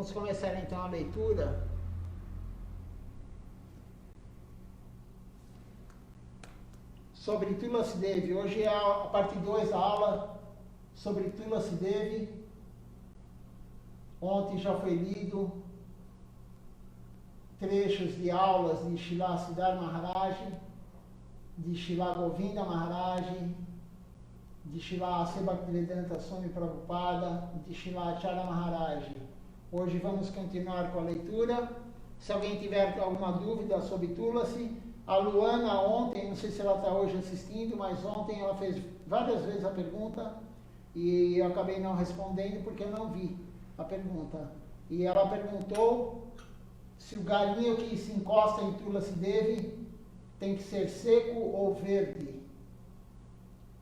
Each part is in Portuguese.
Vamos começar então a leitura. Sobre Tulasi Devi. Hoje é a parte 2 da aula sobre Tulasi Devi. Ontem já foi lido trechos de aulas de Srila Siddhar Maharaj, de Srila Govinda Maharaj, de Srila Bhaktivedanta Swami Prabhupada, de Srila Acharya Maharaj. Hoje vamos continuar com a leitura. Se alguém tiver alguma dúvida sobre Tulasi, a Luana ontem, não sei se ela está hoje assistindo, mas ontem ela fez várias vezes a pergunta e eu acabei não respondendo porque eu não vi a pergunta. E ela perguntou se o galinho que se encosta em Tulasi Devi tem que ser seco ou verde.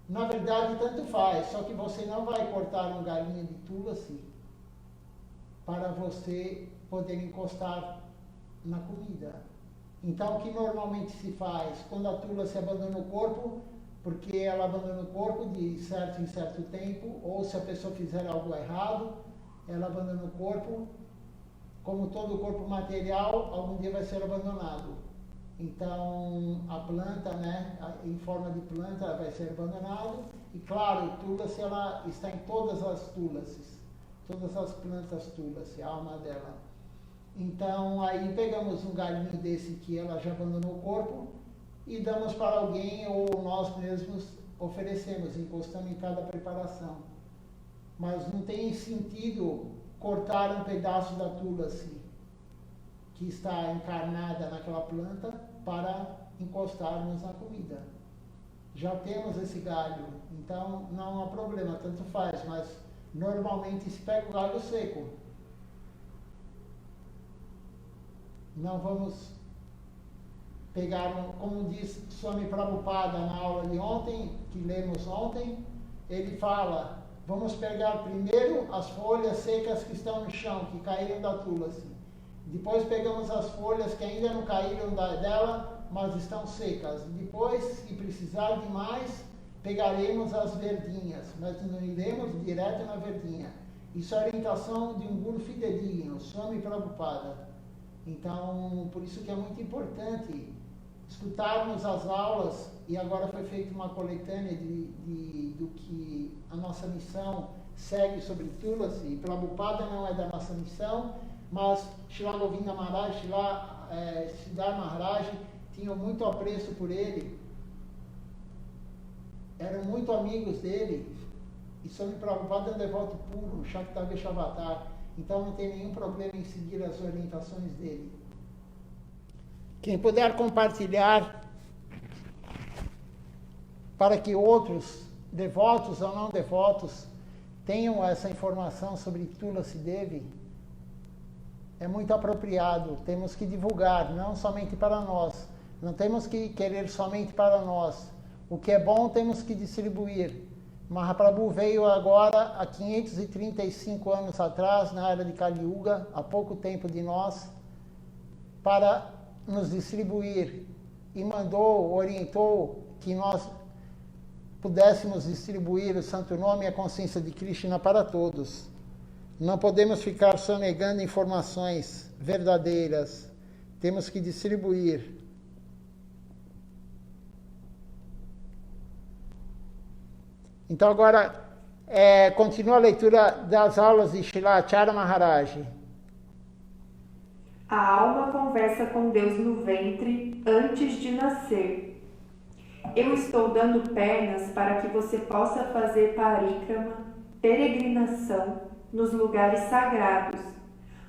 Na verdade, tanto faz, só que você não vai cortar um galinho de Tulasi para você poder encostar na comida. Então, o que normalmente se faz? Quando a Tulasi abandona o corpo, porque ela abandona o corpo de certo em certo tempo, ou se a pessoa fizer algo errado, ela abandona o corpo, como todo corpo material, algum dia vai ser abandonado. Então, a planta, né, em forma de planta, vai ser abandonado. E claro, Tulasi, ela está em todas as Tulasis, todas as plantas Tulasi, a alma dela. Então, aí pegamos um galinho desse que ela já abandonou o corpo e damos para alguém ou nós mesmos oferecemos, encostando em cada preparação. Mas não tem sentido cortar um pedaço da Tulasi que está encarnada naquela planta para encostarmos na comida. Já temos esse galho, então não há problema, tanto faz, mas normalmente se pega o galho seco. Não vamos pegar, como diz Swami Prabhupada na aula de ontem, que lemos ontem, ele fala, vamos pegar primeiro as folhas secas que estão no chão, que caíram da Tulasi. Depois pegamos as folhas que ainda não caíram dela, mas estão secas. Depois, se precisar de mais, pegaremos as verdinhas, mas não iremos direto na verdinha. Isso é a orientação de um guru fidedigno, Swami Prabhupada. Então, por isso que é muito importante escutarmos as aulas, e agora foi feita uma coletânea do que a nossa missão segue sobre Tulasi. E Prabhupada não é da nossa missão, mas Srila Govinda Maharaj, Srila Siddhar Maharaj tinham muito apreço por ele, eram muito amigos dele, e Swami Prabhupada é um devoto puro, Shaktavesh-avatar. Então não tem nenhum problema em seguir as orientações dele. Quem puder compartilhar para que outros, devotos ou não devotos, tenham essa informação sobre Tulasi Devi, é muito apropriado. Temos que divulgar, não somente para nós. Não temos que querer somente para nós. O que é bom temos que distribuir. Mahaprabhu veio agora, há 535 anos atrás, na era de Kali Yuga, há pouco tempo de nós, para nos distribuir e orientou que nós pudéssemos distribuir o Santo Nome e a consciência de Krishna para todos. Não podemos ficar sonegando informações verdadeiras, temos que distribuir. Então agora, continua a leitura das aulas de Srila Acharya Maharaj. A alma conversa com Deus no ventre antes de nascer. Eu estou dando pernas para que você possa fazer parikrama, peregrinação, nos lugares sagrados.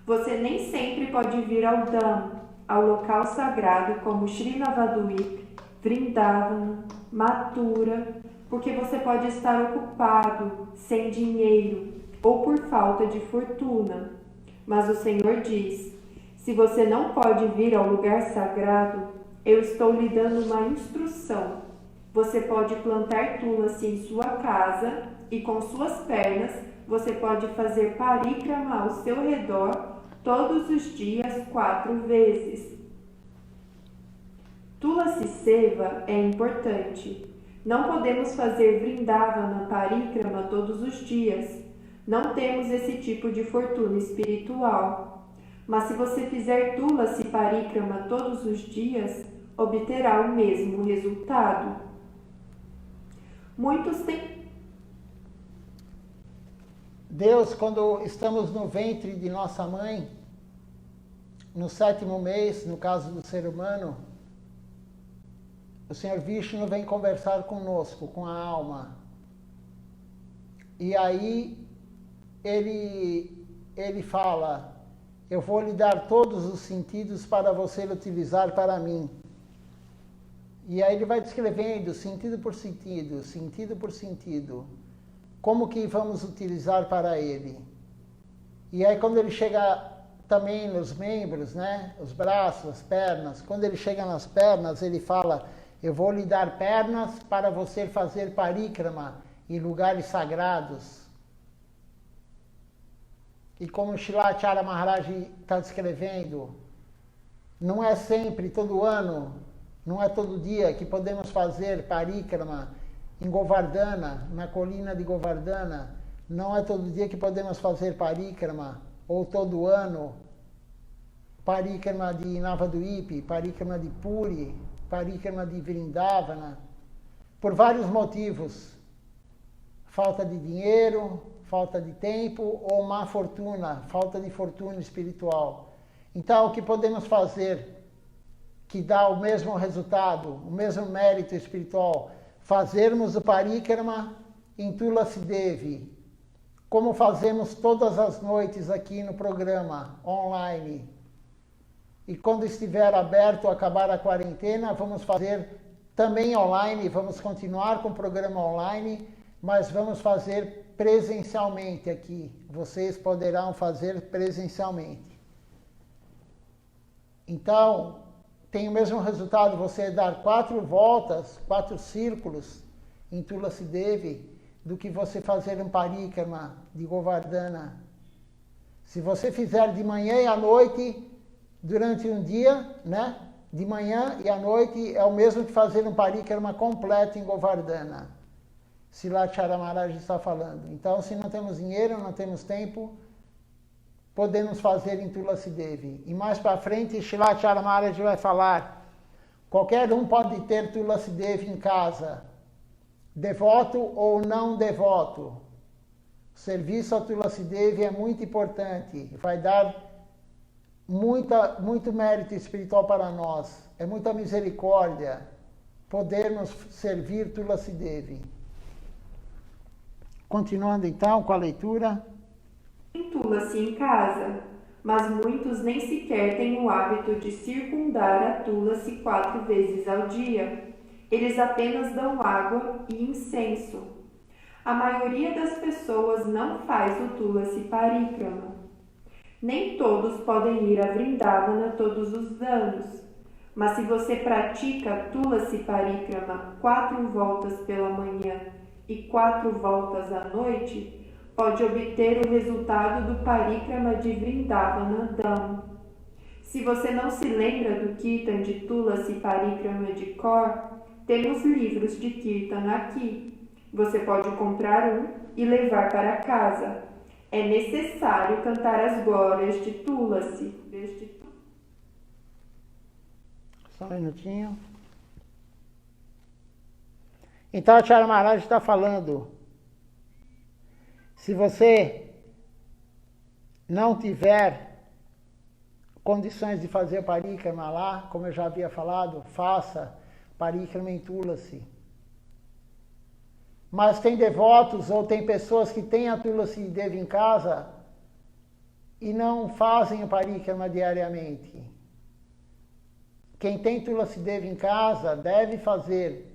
Você nem sempre pode vir ao Dham, ao local sagrado como Srinavadvip, Vrindavana, Mathura, porque você pode estar ocupado, sem dinheiro ou por falta de fortuna. Mas o Senhor diz, se você não pode vir ao lugar sagrado, eu estou lhe dando uma instrução. Você pode plantar Tulasi em sua casa e com suas pernas você pode fazer parikrama ao seu redor todos os dias 4 vezes. Tulasi Seva é importante. Não podemos fazer Vrindavana parikrama todos os dias, Não temos esse tipo de fortuna espiritual. Mas se você fizer Tulasi Parikrama todos os dias, obterá o mesmo resultado. Muitos têm... Deus, quando estamos no ventre de nossa mãe, no 7º mês, no caso do ser humano, o Senhor Vishnu vem conversar conosco, com a alma. E aí ele fala: eu vou lhe dar todos os sentidos para você utilizar para mim. E aí ele vai descrevendo sentido por sentido, como que vamos utilizar para ele. E aí quando ele chega também nos membros, né, os braços, as pernas, quando ele chega nas pernas, ele fala: eu vou lhe dar pernas para você fazer parikrama em lugares sagrados. E como Srila Acharya Maharaj está descrevendo, não é sempre, todo ano, não é todo dia que podemos fazer parikrama em Govardhana, na colina de Govardhana. Não é todo dia que podemos fazer parikrama, ou todo ano, parikrama de Navadvipa, parikrama de Puri, parikrama de Vrindavana, por vários motivos. Falta de dinheiro, falta de tempo ou má fortuna, falta de fortuna espiritual. Então, o que podemos fazer que dá o mesmo resultado, o mesmo mérito espiritual? Fazermos o parikrama em Tulasi Devi, como fazemos todas as noites aqui no programa online. E quando estiver aberto, acabar a quarentena, vamos fazer também online, vamos continuar com o programa online, mas vamos fazer presencialmente aqui. Vocês poderão fazer presencialmente. Então, tem o mesmo resultado você dar 4 voltas, 4 círculos em Tulasi Devi, do que você fazer um parikrama de Govardhana. Se você fizer de manhã e à noite, durante um dia, né? De manhã e à noite, é o mesmo que fazer um parikrama completo em Govardhana. Srila Acharya Maharaj está falando. Então, se não temos dinheiro, não temos tempo, podemos fazer em Tulasi Devi. E mais para frente, Srila Acharya Maharaj vai falar: qualquer um pode ter Tulasi Devi em casa, devoto ou não devoto. O serviço a Tulasi Devi é muito importante, vai dar muito mérito espiritual para nós. É muita misericórdia podermos servir Tulasi Devi. Continuando então com a leitura. Tulasi em casa, mas muitos nem sequer têm o hábito de circundar a Tulasi 4 vezes ao dia. Eles apenas dão água e incenso. A maioria das pessoas não faz o Tulasi Parikrama. Nem todos podem ir a Vrindavana todos os anos. Mas se você pratica Tulasi Parikrama 4 voltas pela manhã e 4 voltas à noite, pode obter o resultado do Parikrama de Vrindavana Dham. Se você não se lembra do Kirtan de Tulasi Parikrama de cor, temos livros de Kirtan aqui. Você pode comprar um e levar para casa. É necessário cantar as glórias de Tulasi. Só um minutinho. Então, Acharya Maharaj está falando: se você não tiver condições de fazer parikrama lá, como eu já havia falado, faça parikrama em Tulasi. Mas tem devotos ou tem pessoas que têm a Tulasi Devi em casa e não fazem o parikrama diariamente. Quem tem Tulasi Devi em casa deve fazer.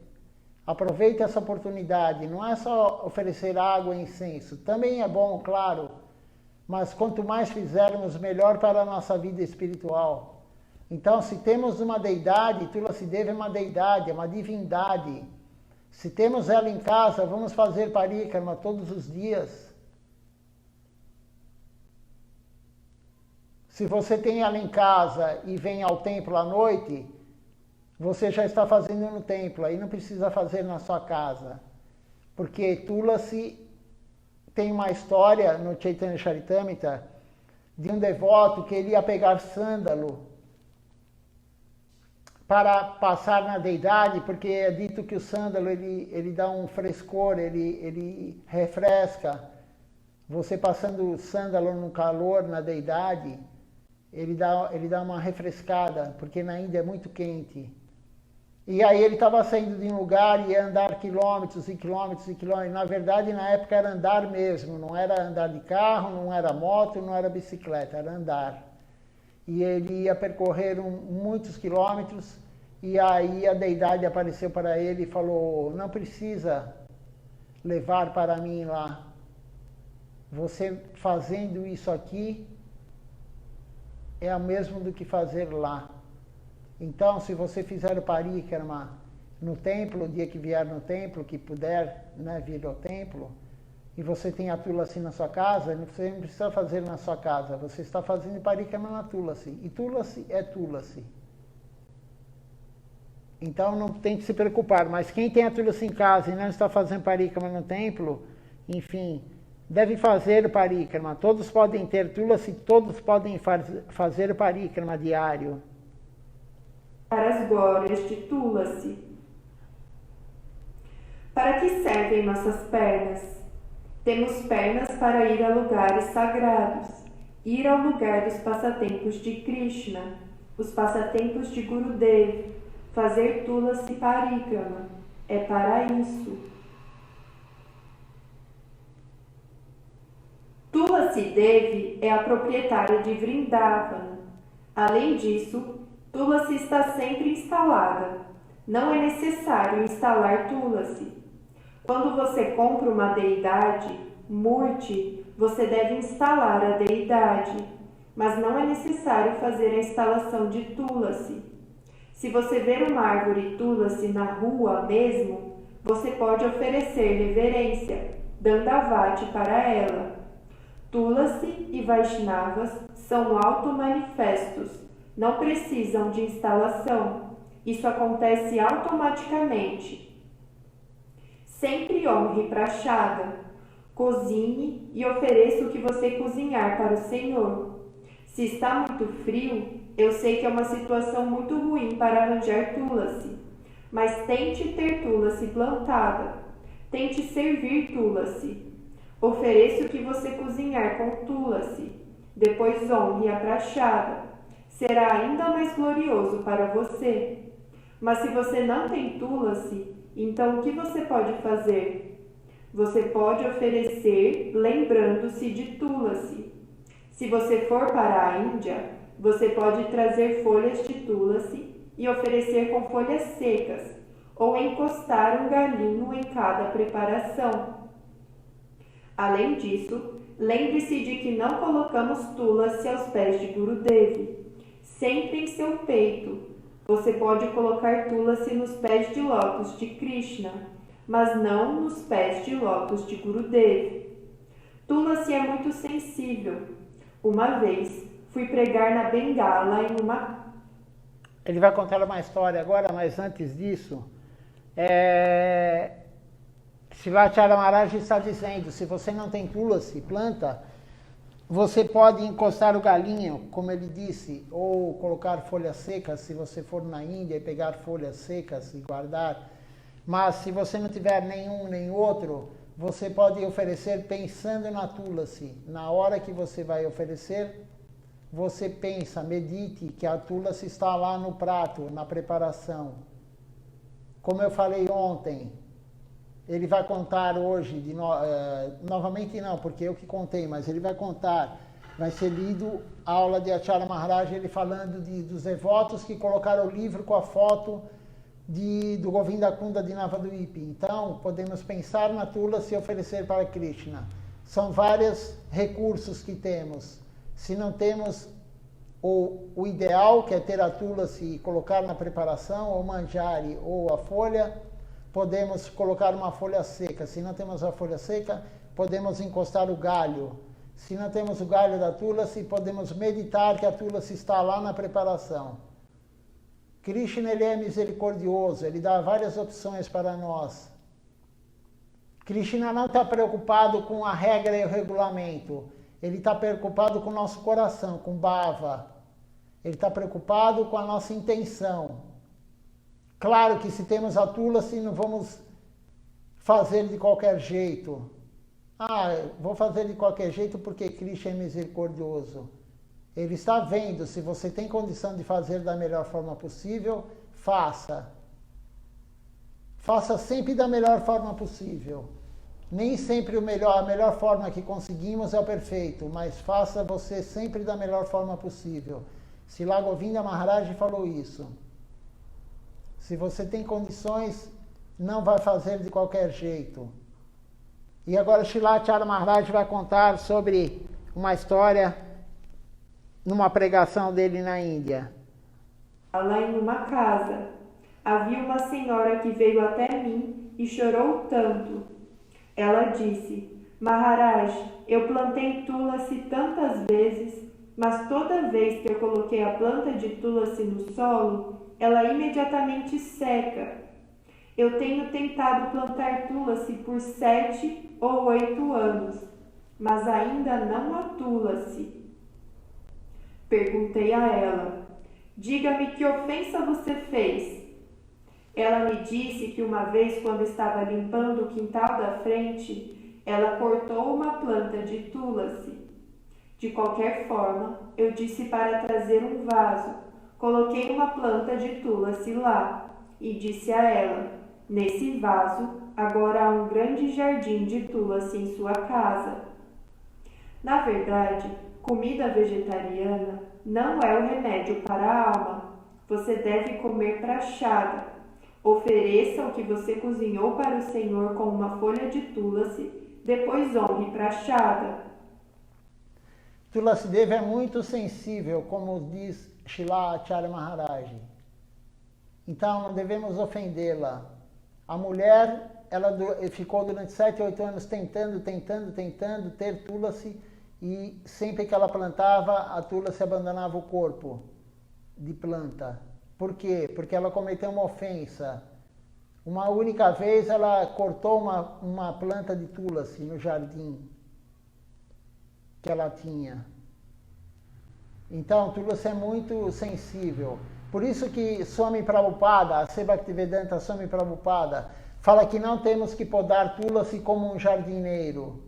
Aproveite essa oportunidade. Não é só oferecer água e incenso. Também é bom, claro. Mas quanto mais fizermos, melhor para a nossa vida espiritual. Então, se temos uma deidade, Tulasi Devi é uma deidade, é uma divindade. Se temos ela em casa, vamos fazer parikrama todos os dias. Se você tem ela em casa e vem ao templo à noite, você já está fazendo no templo, aí não precisa fazer na sua casa. Porque Tulasi tem uma história no Chaitanya Charitamrita de um devoto que ele ia pegar sândalo para passar na deidade, porque é dito que o sândalo ele dá um frescor, ele refresca. Você passando o sândalo no calor na deidade, ele dá uma refrescada, porque na Índia é muito quente. E aí ele estava saindo de um lugar e ia andar quilômetros e quilômetros e quilômetros. Na verdade, na época era andar mesmo, não era andar de carro, não era moto, não era bicicleta, era andar. E ele ia percorrer muitos quilômetros, e aí a deidade apareceu para ele e falou: não precisa levar para mim lá. Você fazendo isso aqui é o mesmo do que fazer lá. Então, se você fizer o parikrama no templo, o dia que vier no templo, que puder, né, vir ao templo, e você tem a Tulasi na sua casa, você não precisa fazer na sua casa, você está fazendo parikrama na Tulasi. E Tulasi é Tulasi. Então não tem que se preocupar. Mas quem tem a Tulasi em casa e não está fazendo parikrama no templo, enfim, deve fazer o parikrama. Todos podem ter Tulasi, todos podem fazer o parikrama diário. Para as glórias de Tulasi. Para que servem nossas pernas? Temos pernas para ir a lugares sagrados, ir ao lugar dos passatempos de Krishna, os passatempos de Gurudev, fazer Tulasi Parikrama. É para isso. Tulasi Devi é a proprietária de Vrindavana. Além disso, Tulasi está sempre instalada. Não é necessário instalar Tulasi. Quando você compra uma deidade, Murti, você deve instalar a deidade, mas não é necessário fazer a instalação de Tulasi. Se você ver uma árvore Tulasi na rua mesmo, você pode oferecer reverência, Dandavati para ela. Tulasi e Vaishnavas são automanifestos. Não precisam de instalação. Isso acontece automaticamente. Sempre honre prachada. Cozinhe e ofereça o que você cozinhar para o Senhor. Se está muito frio, eu sei que é uma situação muito ruim para arranjar Tulasi, mas tente ter Tulasi plantada. Tente servir Tulasi. Ofereça o que você cozinhar com Tulasi. Depois honre a prachada. Será ainda mais glorioso para você. Mas se você não tem Tulasi, então o que você pode fazer? Você pode oferecer lembrando-se de Tulasi. Se você for para a Índia, você pode trazer folhas de Tulasi e oferecer com folhas secas, ou encostar um galinho em cada preparação. Além disso, lembre-se de que não colocamos Tulasi aos pés de Gurudev, sempre em seu peito. Você pode colocar Tulasi nos pés de lótus de Krishna, mas não nos pés de lótus de Gurudev. Tulasi é muito sensível. Uma vez, fui pregar na Bengala em uma... Ele vai contar uma história agora, mas antes disso, Shivacharya Maharaj está dizendo, se você não tem Tulasi, planta, você pode encostar o galinho, como ele disse, ou colocar folhas secas, se você for na Índia e pegar folhas secas e guardar. Mas se você não tiver nenhum nem outro, você pode oferecer pensando na Tulasi. Na hora que você vai oferecer, você pensa, medite que a Tulasi está lá no prato, na preparação. Como eu falei ontem, ele vai contar hoje, novamente não, porque eu que contei, mas ele vai contar, vai ser lido a aula de Acharya Maharaj, ele falando dos devotos que colocaram o livro com a foto do Govinda Kunda de Navadvipa. Então, podemos pensar na Tulasi e oferecer para Krishna. São vários recursos que temos. Se não temos o ideal, que é ter a Tulasi e colocar na preparação, ou manjari, ou a folha, podemos colocar uma folha seca. Se não temos a folha seca, podemos encostar o galho. Se não temos o galho da Tulasi, podemos meditar que a Tulasi está lá na preparação. Krishna, ele é misericordioso, ele dá várias opções para nós. Krishna não está preocupado com a regra e o regulamento. Ele está preocupado com o nosso coração, com bhava. Ele está preocupado com a nossa intenção. Claro que se temos a tulasi, não vamos fazer de qualquer jeito. Vou fazer de qualquer jeito porque Krishna é misericordioso. Ele está vendo, se você tem condição de fazer da melhor forma possível, faça. Faça sempre da melhor forma possível. Nem sempre a melhor forma que conseguimos é o perfeito, mas faça você sempre da melhor forma possível. Srila Govinda Maharaj falou isso. Se você tem condições, não vai fazer de qualquer jeito. E agora Srila Acharya Maharaj vai contar sobre uma história numa pregação dele na Índia. Lá em uma casa, havia uma senhora que veio até mim e chorou tanto. Ela disse: Maharaj, eu plantei tulasi tantas vezes, mas toda vez que eu coloquei a planta de tulasi no solo, ela imediatamente seca. Eu tenho tentado plantar tulasi por 7 ou 8 anos, mas ainda não há tulasi. Perguntei a ela: diga-me que ofensa você fez? Ela me disse que uma vez, quando estava limpando o quintal da frente, ela cortou uma planta de tulasi. De qualquer forma, eu disse para trazer um vaso. Coloquei uma planta de tulasi lá e disse a ela: nesse vaso, agora há um grande jardim de tulasi em sua casa. Na verdade, comida vegetariana não é o remédio para a alma. Você deve comer prashada. Ofereça o que você cozinhou para o Senhor com uma folha de tulasi, depois honre prashada. Tulasi Deva é muito sensível, como diz Srila Acharya Maharaj. Então não devemos ofendê-la. A mulher, ela ficou durante 7, 8 anos tentando ter tulasi, e sempre que ela plantava, a tulasi abandonava o corpo de planta. Por quê? Porque ela cometeu uma ofensa. Uma única vez ela cortou uma planta de tulasi no jardim que ela tinha. Então, tulasi é muito sensível. Por isso que Swami Prabhupada, a Sri Bhaktivedanta Swami Prabhupada, fala que não temos que podar tulasi como um jardineiro.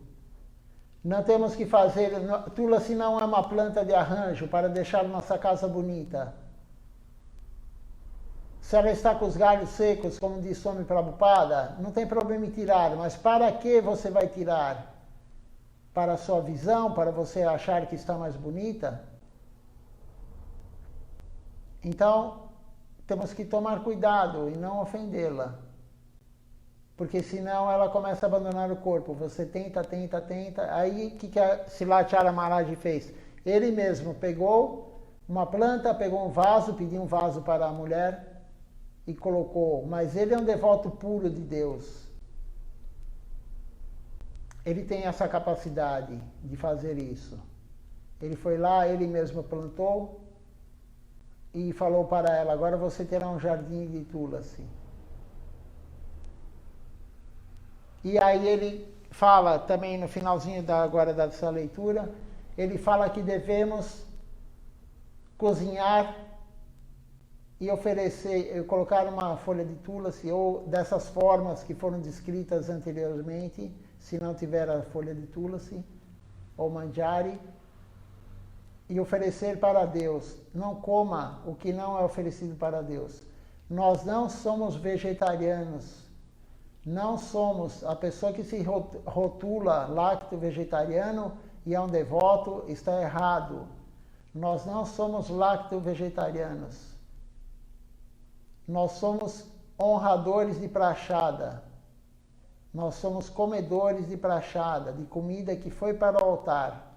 Não temos que fazer... Tulasi não é uma planta de arranjo para deixar nossa casa bonita. Se ela está com os galhos secos, como diz Swami Prabhupada, não tem problema em tirar, mas para que você vai tirar? Para a sua visão, para você achar que está mais bonita? Então, temos que tomar cuidado e não ofendê-la. Porque senão ela começa a abandonar o corpo. Você tenta. Aí, o que a Srila Acharya Maharaj fez? Ele mesmo pegou uma planta, pegou um vaso, pediu um vaso para a mulher e colocou. Mas ele é um devoto puro de Deus. Ele tem essa capacidade de fazer isso. Ele foi lá, ele mesmo plantou e falou para ela: agora você terá um jardim de tulasi. E aí ele fala também no finalzinho agora dessa leitura, ele fala que devemos cozinhar e oferecer, colocar uma folha de tulasi, ou dessas formas que foram descritas anteriormente, se não tiver a folha de tulasi, ou manjari, e oferecer para Deus. Não coma o que não é oferecido para Deus. Nós não somos vegetarianos. Não somos. A pessoa que se rotula lacto-vegetariano e é um devoto está errado. Nós não somos lacto-vegetarianos. Nós somos honradores de prashada. Nós somos comedores de prashada, de comida que foi para o altar.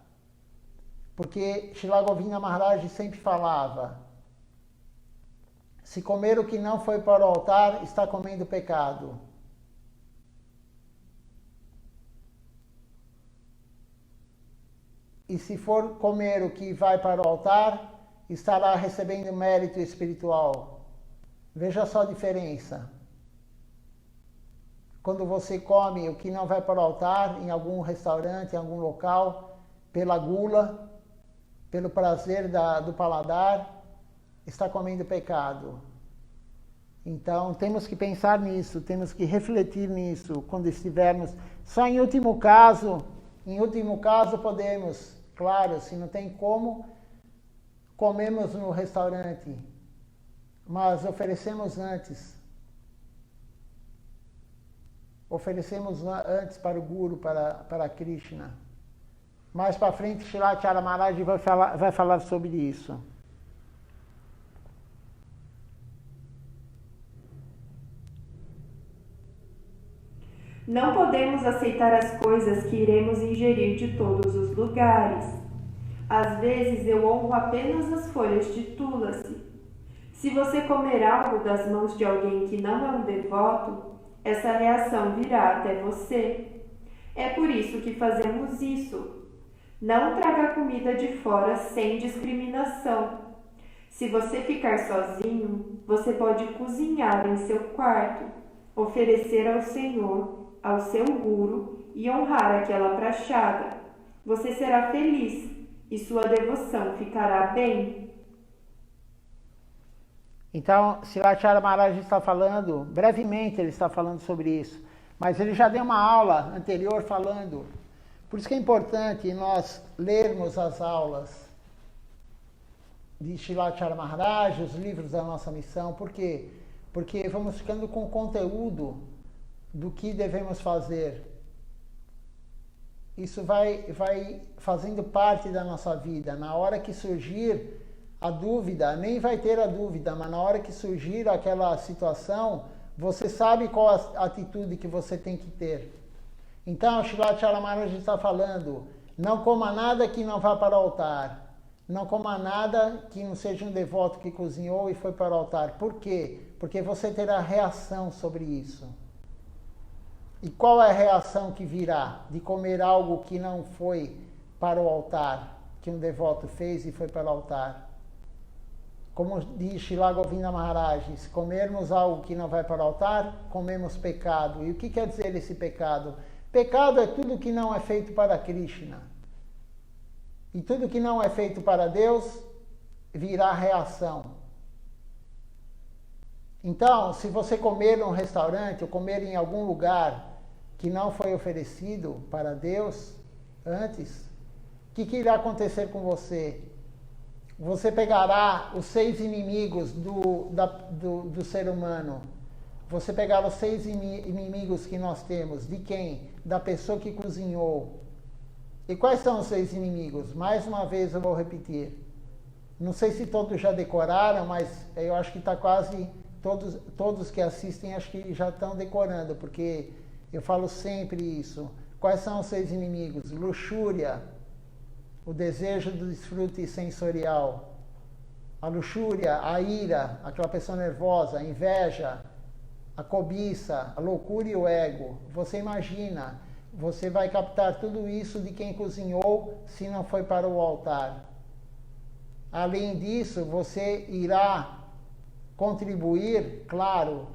Porque Srila Govinda Maharaj sempre falava: se comer o que não foi para o altar, está comendo pecado. E se for comer o que vai para o altar, estará recebendo mérito espiritual. Veja só a diferença. quando você come o que não vai para o altar, em algum restaurante, em algum local, pela gula, pelo prazer do paladar, está comendo pecado. Então, temos que pensar nisso, temos que refletir nisso quando estivermos. Só em último caso podemos, claro, se não tem como, comemos no restaurante, mas oferecemos antes para o Guru, para Krishna. Mais para frente, Srila Acharya Maharaj vai falar sobre isso. Não podemos aceitar as coisas que iremos ingerir de todos os lugares. Às vezes eu honro apenas as folhas de tulasi. Se você comer algo das mãos de alguém que não é um devoto, essa reação virá até você. É por isso que fazemos isso. Não traga comida de fora sem discriminação. Se você ficar sozinho, você pode cozinhar em seu quarto, oferecer ao Senhor, ao seu guru e honrar aquela prachada. Você será feliz e sua devoção ficará bem. Então, Srila Acharya Maharaj está falando, brevemente ele está falando sobre isso, mas ele já deu uma aula anterior falando. Por isso que é importante nós lermos as aulas de Srila Acharya Maharaj, os livros da nossa missão. Por quê? Porque vamos ficando com conteúdo do que devemos fazer. Isso vai fazendo parte da nossa vida. Na hora que surgir a dúvida, nem vai ter a dúvida, mas na hora que surgir aquela situação, você sabe qual a atitude que você tem que ter. Então, Srila Acharya Maharaj está falando, não coma nada que não vá para o altar. Não coma nada que não seja um devoto que cozinhou e foi para o altar. Por quê? Porque você terá reação sobre isso. E qual é a reação que virá de comer algo que não foi para o altar, que um devoto fez e foi para o altar? Como diz Srila Govinda Maharaj, se comermos algo que não vai para o altar, comemos pecado. E o que quer dizer esse pecado? Pecado é tudo que não é feito para Krishna. E tudo que não é feito para Deus virá reação. Então, se você comer num restaurante ou comer em algum lugar que não foi oferecido para Deus antes, o que irá acontecer com você? Você pegará os 6 inimigos do ser humano. Você pegará os 6 inimigos que nós temos. De quem? Da pessoa que cozinhou. E quais são os 6 inimigos? Mais uma vez eu vou repetir. Não sei se todos já decoraram, mas eu acho que está quase... Todos que assistem acho que já estão decorando, porque eu falo sempre isso. Quais são os 6 inimigos? Luxúria, o desejo do desfrute sensorial. A luxúria, a ira, aquela pessoa nervosa, a inveja, a cobiça, a loucura e o ego. Você imagina, você vai captar tudo isso de quem cozinhou se não foi para o altar. Além disso, você irá contribuir, claro,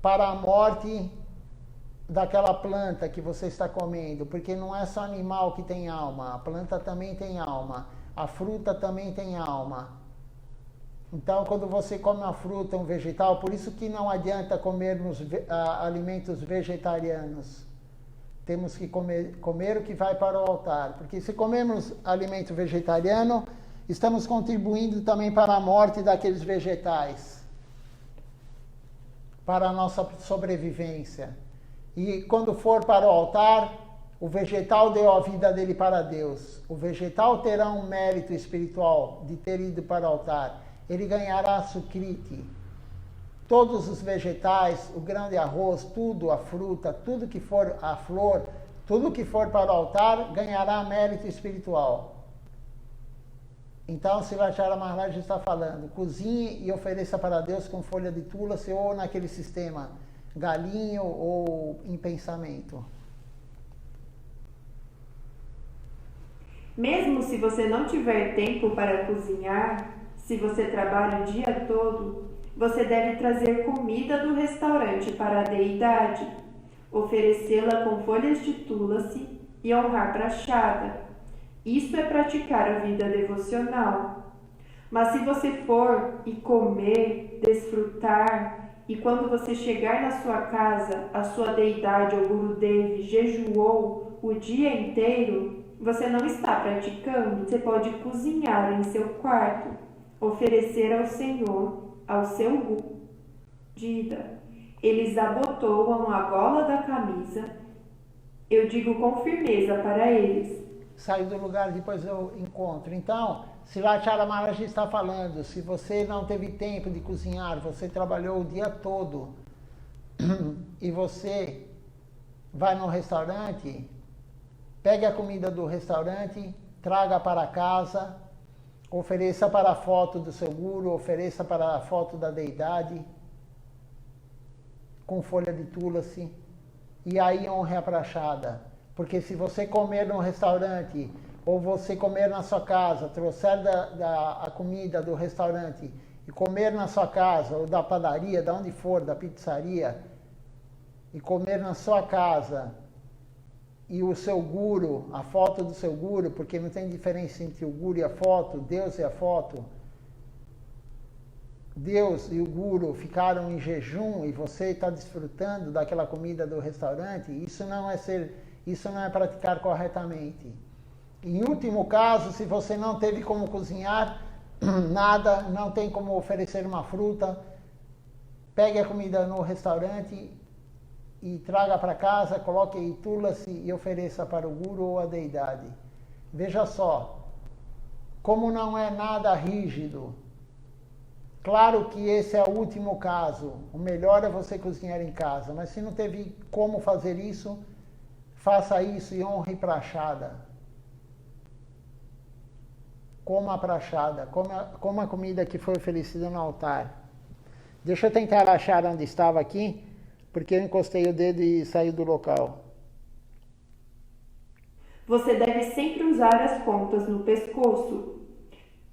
para a morte daquela planta que você está comendo, porque não é só animal que tem alma, a planta também tem alma, a fruta também tem alma. Então, quando você come uma fruta, um vegetal, por isso que não adianta comermos alimentos vegetarianos. Temos que comer o que vai para o altar, porque se comermos alimento vegetariano, estamos contribuindo também para a morte daqueles vegetais, para a nossa sobrevivência. E quando for para o altar, o vegetal deu a vida dele para Deus. O vegetal terá um mérito espiritual de ter ido para o altar. Ele ganhará sukriti. Todos os vegetais, o grão de arroz, tudo, a fruta, tudo que for a flor, tudo que for para o altar, ganhará mérito espiritual. Então, Srila Acharya Maharaj está falando, cozinhe e ofereça para Deus com folha de tulasi ou naquele sistema, galinho ou em pensamento. Mesmo se você não tiver tempo para cozinhar, se você trabalha o dia todo, você deve trazer comida do restaurante para a deidade. oferecê-la com folhas de tulasi e honrar prachada. Isso é praticar a vida devocional. Mas se você for e comer, desfrutar, e quando você chegar na sua casa, a sua deidade ou Gurudev jejuou o dia inteiro, você não está praticando. Você pode cozinhar em seu quarto, oferecer ao Senhor, ao seu Guru. Eles abotoam a gola da camisa. Eu digo com firmeza para eles. Saiu do lugar, depois eu encontro. Então, Srila Maharaj está falando, se você não teve tempo de cozinhar, você trabalhou o dia todo e você vai no restaurante, pegue a comida do restaurante, traga para casa, ofereça para a foto do seu guru, ofereça para a foto da deidade, com folha de tulasi, e aí honre a prachada. Porque se você comer num restaurante, ou você comer na sua casa, trouxer a comida do restaurante e comer na sua casa, ou da padaria, de onde for, da pizzaria, e comer na sua casa, e o seu guru, a foto do seu guru, porque não tem diferença entre o guru e a foto, Deus e a foto, Deus e o guru ficaram em jejum e você está desfrutando daquela comida do restaurante, isso não é praticar corretamente. Em último caso, se você não teve como cozinhar nada, não tem como oferecer uma fruta, pegue a comida no restaurante e traga para casa, coloque aí tulasi e ofereça para o guru ou a deidade. Veja só, como não é nada rígido. Claro que esse é o último caso, o melhor é você cozinhar em casa, mas se não teve como fazer isso, faça isso e honre prachada. Coma a prachada, coma a comida que foi oferecida no altar. Deixa eu tentar achar onde estava aqui, porque eu encostei o dedo e saiu do local. Você deve sempre usar as contas no pescoço.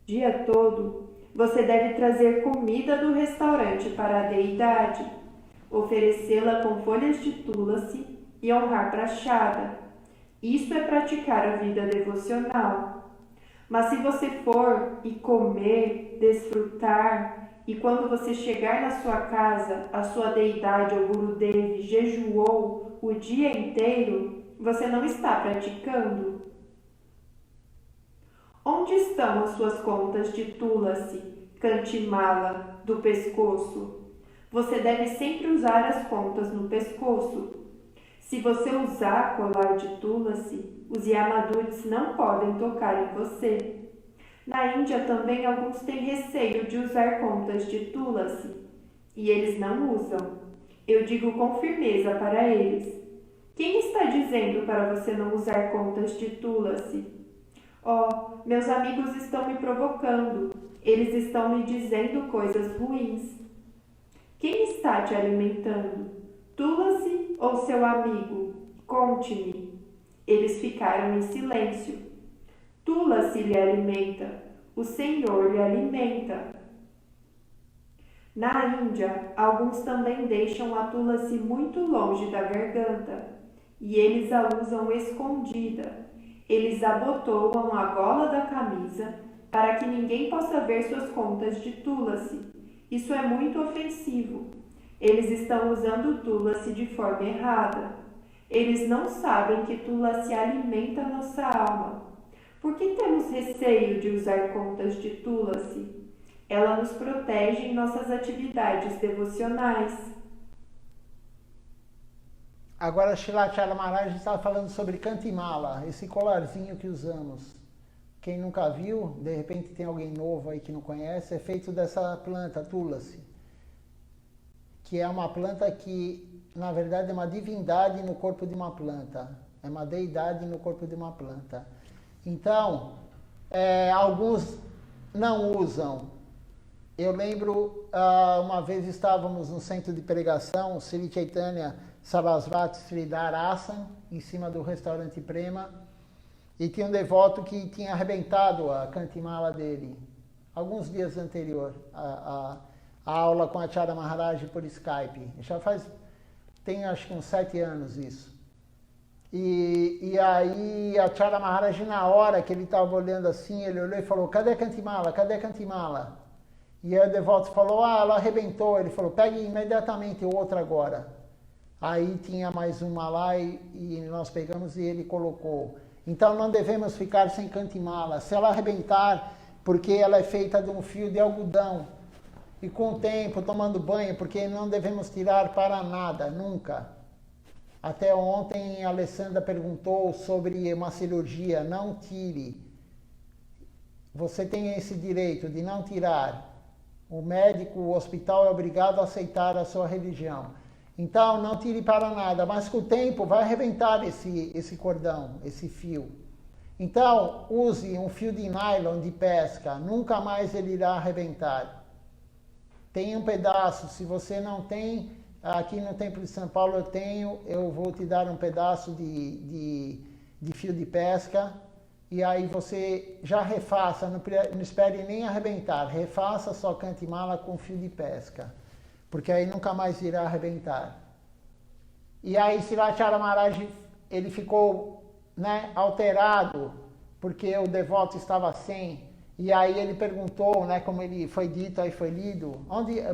Dia todo, você deve trazer comida do restaurante para a deidade, oferecê-la com folhas de tulasi e honrar prachada. Isso é praticar a vida devocional. Mas se você for e comer, desfrutar, e quando você chegar na sua casa, a sua deidade ou Gurudev jejuou o dia inteiro, você não está praticando. Onde estão as suas contas de tulasi, kantimala, do pescoço? Você deve sempre usar as contas no pescoço. Se você usar colar de tulasi, os Yamaduts não podem tocar em você. Na Índia também alguns têm receio de usar contas de tulasi, e eles não usam. Eu digo com firmeza para eles. Quem está dizendo para você não usar contas de tulasi? Oh, meus amigos estão me provocando. Eles estão me dizendo coisas ruins. Quem está te alimentando? Tulasi ou seu amigo? Conte-me. Eles ficaram em silêncio. Tulasi lhe alimenta. O Senhor lhe alimenta. Na Índia, alguns também deixam a tulasi muito longe da garganta, e eles a usam escondida. Eles abotoam a gola da camisa para que ninguém possa ver suas contas de tulasi. Isso é muito ofensivo. Eles estão usando tulasi de forma errada. Eles não sabem que tulasi alimenta nossa alma. Por que temos receio de usar contas de tulasi? Ela nos protege em nossas atividades devocionais. Agora, Srila Maharaj estava falando sobre kantimala, esse colarzinho que usamos. Quem nunca viu, de repente tem alguém novo aí que não conhece, é feito dessa planta, tulasi, que é uma planta que, na verdade, é uma divindade no corpo de uma planta. É uma deidade no corpo de uma planta. Então, alguns não usam. Eu lembro, uma vez estávamos no centro de pregação, Sri Chaitanya Sarasvati Sridhar Asan, em cima do restaurante Prema, e tinha um devoto que tinha arrebentado a kantimala dele, alguns dias anterior, a aula com a Acharya Maharaj por Skype. Já faz tem acho que uns 7 anos isso. E aí a Chara Maharaj, na hora que ele estava olhando assim, ele olhou e falou, cadê a Kantimala? Cadê a Kantimala? E aí o devoto falou, ela arrebentou. Ele falou, pegue imediatamente outra agora. Aí tinha mais uma lá e nós pegamos e ele colocou. Então não devemos ficar sem Kantimala. Se ela arrebentar, porque ela é feita de um fio de algodão, e com o tempo, tomando banho, porque não devemos tirar para nada, nunca. Até ontem a Alessandra perguntou sobre uma cirurgia, não tire. Você tem esse direito de não tirar. O médico, o hospital é obrigado a aceitar a sua religião. Então não tire para nada, mas com o tempo vai arrebentar esse cordão, esse fio. Então use um fio de nylon de pesca, nunca mais ele irá arrebentar. Tem um pedaço, se você não tem, aqui no Templo de São Paulo eu vou te dar um pedaço de fio de pesca, e aí você já refaça, não espere nem arrebentar, refaça sua Kantimala com fio de pesca, porque aí nunca mais irá arrebentar. E aí Srila Maharaj, ele ficou, né, alterado, porque o devoto estava sem. E aí ele perguntou, né, como ele foi dito, aí foi lido,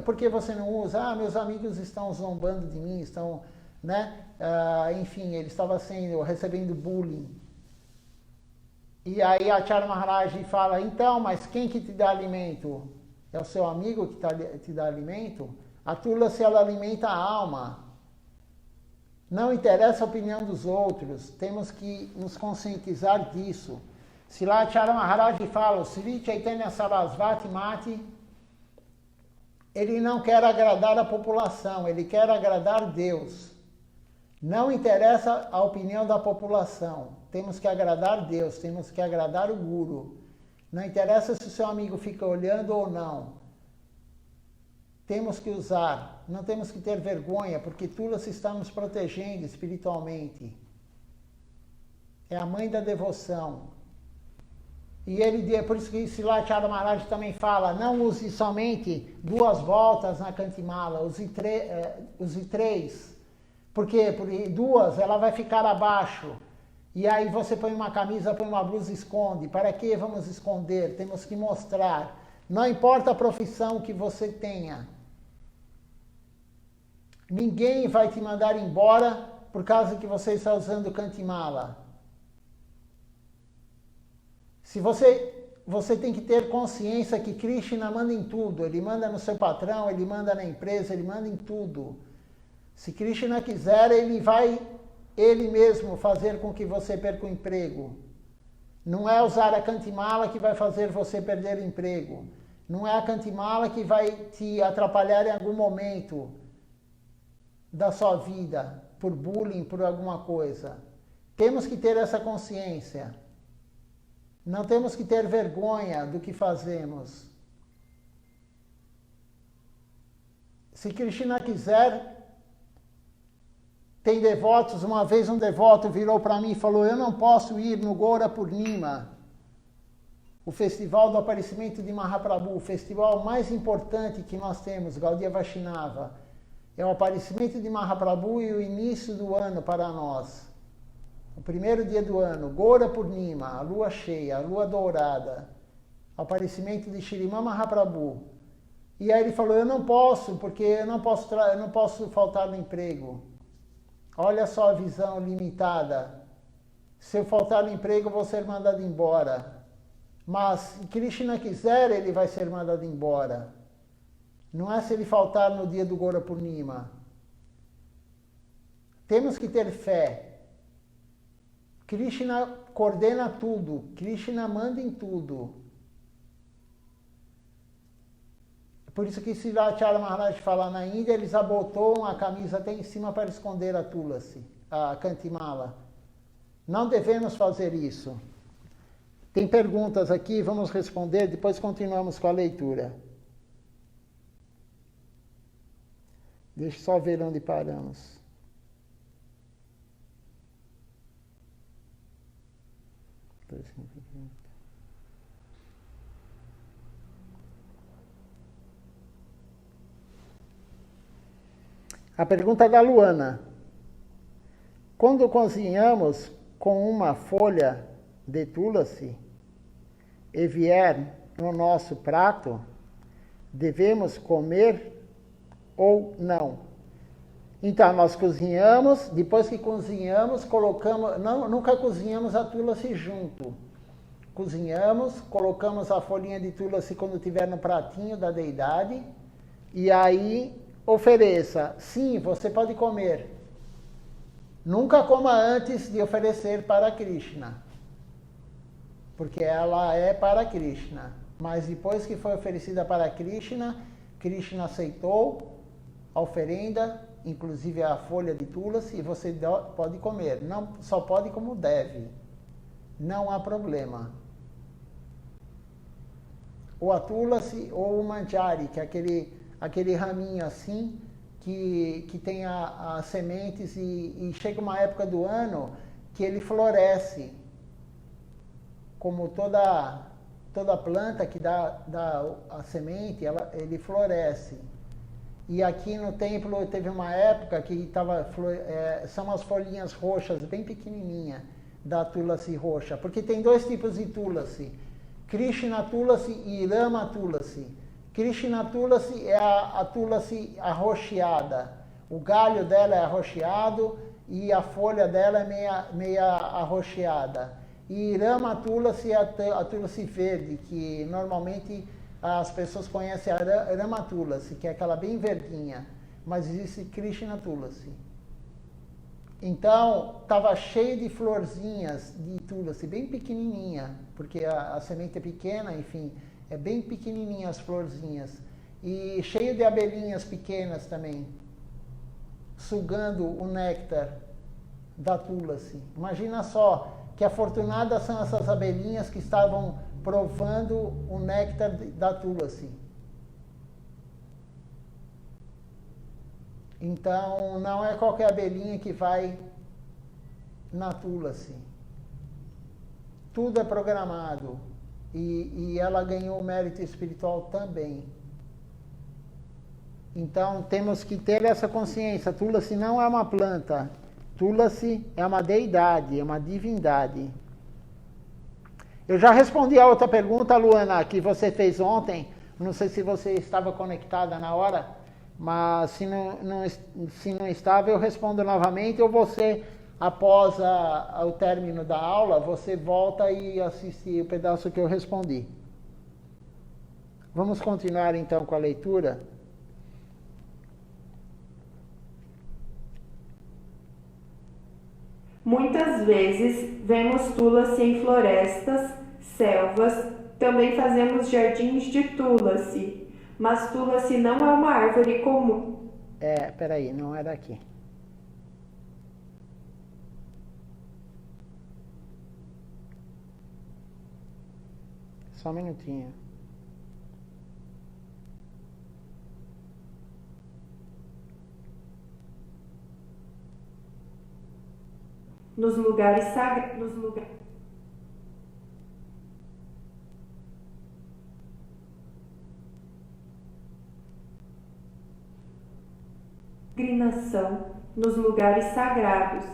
por que você não usa? Ah, meus amigos estão zombando de mim, estão, né, enfim, ele estava recebendo bullying. E aí a Chara Maharaj fala, então, mas quem que te dá alimento? É o seu amigo que te dá alimento? A Tulasi, ela alimenta a alma. Não interessa a opinião dos outros, temos que nos conscientizar disso. Se lá Chara Maharaj fala, Sri Chaitanya Sarasvati Mati, ele não quer agradar a população, ele quer agradar Deus. Não interessa a opinião da população, temos que agradar Deus, temos que agradar o Guru. Não interessa se o seu amigo fica olhando ou não. Temos que usar, não temos que ter vergonha, porque Tulasi está nos protegendo espiritualmente. É a mãe da devoção. E ele, por isso que Srila Chara Maharaj também fala, não use somente 2 voltas na Kantimala, use 3. Por quê? Porque 2 ela vai ficar abaixo. E aí você põe uma camisa, põe uma blusa e esconde. Para que vamos esconder? Temos que mostrar. Não importa a profissão que você tenha. Ninguém vai te mandar embora por causa que você está usando Kantimala. Se você tem que ter consciência que Krishna manda em tudo. Ele manda no seu patrão, ele manda na empresa, ele manda em tudo. Se Krishna quiser, ele vai, ele mesmo, fazer com que você perca o emprego. Não é usar a Kantimala que vai fazer você perder o emprego. Não é a Kantimala que vai te atrapalhar em algum momento da sua vida, por bullying, por alguma coisa. Temos que ter essa consciência. Não temos que ter vergonha do que fazemos. Se Krishna quiser, tem devotos. Uma vez um devoto virou para mim e falou, eu não posso ir no Gaura Purnima, o festival do aparecimento de Mahaprabhu, o festival mais importante que nós temos, Gaudiya Vaishnava. É o aparecimento de Mahaprabhu e o início do ano para nós. O primeiro dia do ano, Gaura Purnima, a lua cheia, a lua dourada, o aparecimento de Shriman Mahaprabhu. E aí ele falou, eu não posso, porque eu não posso faltar no emprego. Olha só a visão limitada. Se eu faltar no emprego, eu vou ser mandado embora. Mas se Krishna quiser, ele vai ser mandado embora. Não é se ele faltar no dia do Gaura Purnima. Temos que ter fé. Krishna coordena tudo. Krishna manda em tudo. Por isso que Srila Chara Maharaj fala, na Índia eles abotoam a camisa até em cima para esconder a Tulasi, a Kantimala. Não devemos fazer isso. Tem perguntas aqui, vamos responder, depois continuamos com a leitura. Deixa eu só ver onde paramos. A pergunta é da Luana. Quando cozinhamos com uma folha de tulasi e vier no nosso prato, devemos comer ou não? Então, nós cozinhamos, depois que cozinhamos, colocamos... nunca cozinhamos a tulasi junto. Cozinhamos, colocamos a folhinha de tulasi quando estiver no pratinho da deidade, e aí ofereça. Sim, você pode comer. Nunca coma antes de oferecer para Krishna, porque ela é para Krishna. Mas depois que foi oferecida para Krishna, Krishna aceitou a oferenda, inclusive a folha de tulasi, e você pode comer. Não só pode como deve. Não há problema. Ou a tulasi ou o manjari, que é aquele raminho assim, que tem as sementes e chega uma época do ano que ele floresce. Como toda planta que dá a semente, ele floresce. E aqui no templo teve uma época que são as folhinhas roxas, bem pequenininha, da tulasi roxa. Porque tem dois tipos de tulasi. Krishna tulasi e Rama tulasi. Krishna tulasi é a tulasi arroxeada. O galho dela é arroxeado e a folha dela é meia arroxeada. E Rama tulasi é a tulasi verde, que normalmente as pessoas conhecem a Rama tulasi, que é aquela bem verdinha. Mas existe Krishna tulasi. Então, estava cheio de florzinhas de tulasi, bem pequenininha, porque a semente é pequena, enfim, é bem pequenininha as florzinhas. E cheio de abelhinhas pequenas também, sugando o néctar da tulasi. Imagina só, que afortunadas são essas abelhinhas que estavam provando o néctar da tulasi. Então, não é qualquer abelhinha que vai na tulasi. Tudo é programado. E ela ganhou o mérito espiritual também. Então, temos que ter essa consciência. Tulasi não é uma planta. Tulasi é uma deidade, é uma divindade. Eu já respondi a outra pergunta, Luana, que você fez ontem. Não sei se você estava conectada na hora. Mas se não estava, eu respondo novamente, ou você, após o término da aula, você volta e assiste o pedaço que eu respondi. Vamos continuar então com a leitura. Muitas vezes vemos tulasi em florestas, selvas, também fazemos jardins de tulasi. Mas tulasi não é uma árvore comum. Peraí, não é daqui. Só um minutinho. Nos lugares sagrados. Nos lugares sagrados.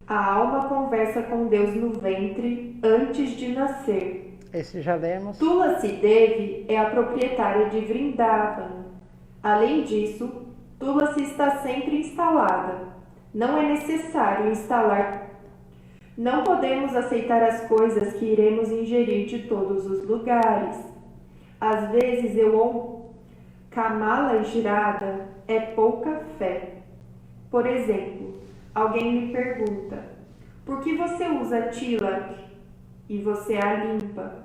A alma conversa com Deus no ventre antes de nascer. Esse já lemos. Tulasi Devi é a proprietária de Vrindavan. Além disso, tulasi está sempre instalada. Não é necessário instalar. Não podemos aceitar as coisas que iremos ingerir de todos os lugares. Às vezes Kamala girada é pouca fé. Por exemplo, alguém me pergunta: por que você usa tilak e você a limpa?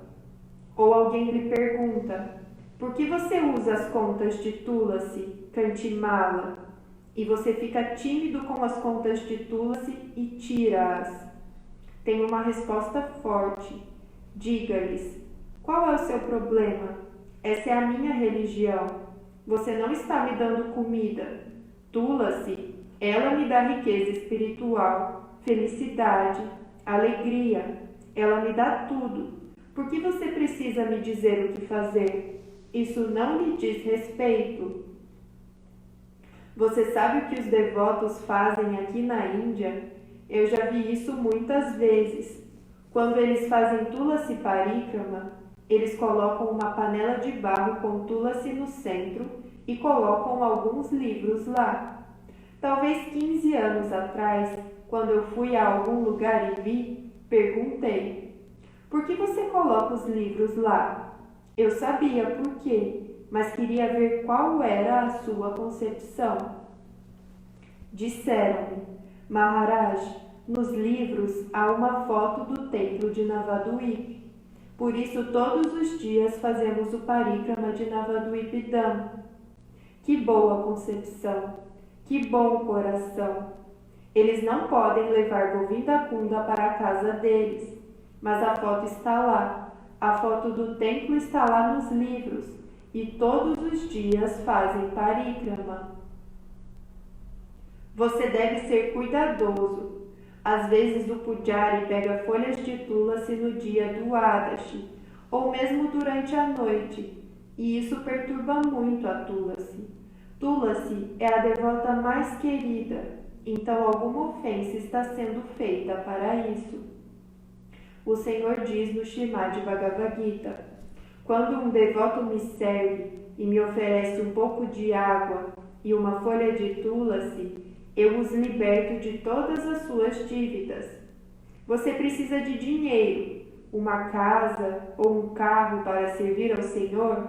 Ou alguém lhe pergunta: por que você usa as contas de tulasi, kantimala, e você fica tímido com as contas de tulasi e tira-as? Tem uma resposta forte. Diga-lhes: qual é o seu problema? Essa é a minha religião. Você não está me dando comida. Tulasi, ela me dá riqueza espiritual, felicidade, alegria. Ela me dá tudo. Por que você precisa me dizer o que fazer? Isso não lhe diz respeito. Você sabe o que os devotos fazem aqui na Índia? Eu já vi isso muitas vezes. Quando eles fazem Tulasi Parikrama, eles colocam uma panela de barro com Tulasi no centro e colocam alguns livros lá. Talvez 15 anos atrás, quando eu fui a algum lugar e vi, perguntei: por que você coloca os livros lá? Eu sabia por quê, mas queria ver qual era a sua concepção. Disseram-me: Maharaj, nos livros há uma foto do templo de Navadvip. Por isso, todos os dias fazemos o Parikrama de Navadvip Dham. Que boa concepção! Que bom coração! Eles não podem levar Govinda Kunda para a casa deles, mas a foto está lá. A foto do templo está lá nos livros, e todos os dias fazem Parikrama. Você deve ser cuidadoso. Às vezes o pujari pega folhas de tulasi no dia do Adashi, ou mesmo durante a noite, e isso perturba muito a Tulasi. Tulasi é a devota mais querida, então alguma ofensa está sendo feita para isso. O Senhor diz no Srimad Bhagavad Gita: quando um devoto me serve e me oferece um pouco de água e uma folha de tulasi, eu os liberto de todas as suas dívidas. Você precisa de dinheiro, uma casa ou um carro para servir ao Senhor?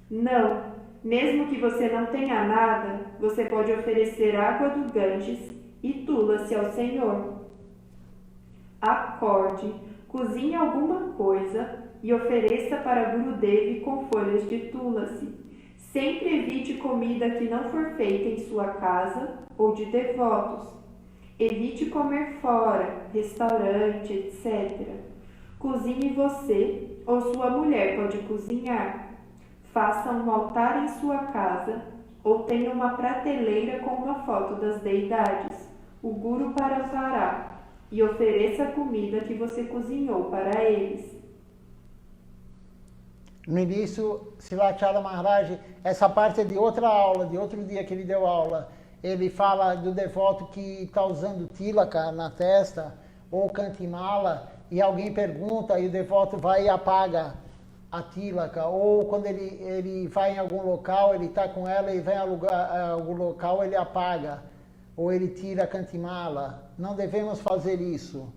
Não. Mesmo que você não tenha nada, você pode oferecer água do Ganges e tulasi ao Senhor. Acorde, cozinhe alguma coisa e ofereça para Gurudev com folhas de tulasi. Sempre evite comida que não for feita em sua casa ou de devotos. Evite comer fora, restaurante, etc. Cozinhe você ou sua mulher pode cozinhar. Faça um altar em sua casa ou tenha uma prateleira com uma foto das deidades, o Guru Parampara, e ofereça a comida que você cozinhou para eles. No início, Srila Maharaj, essa parte é de outra aula, de outro dia que ele deu aula. Ele fala do devoto que está usando tilaka na testa ou cantimala e alguém pergunta e o devoto vai e apaga a tilaka. Ou quando ele vai em algum local, ele está com ela e vai a algum local, ele apaga. Ou ele tira a cantimala. Não devemos fazer isso.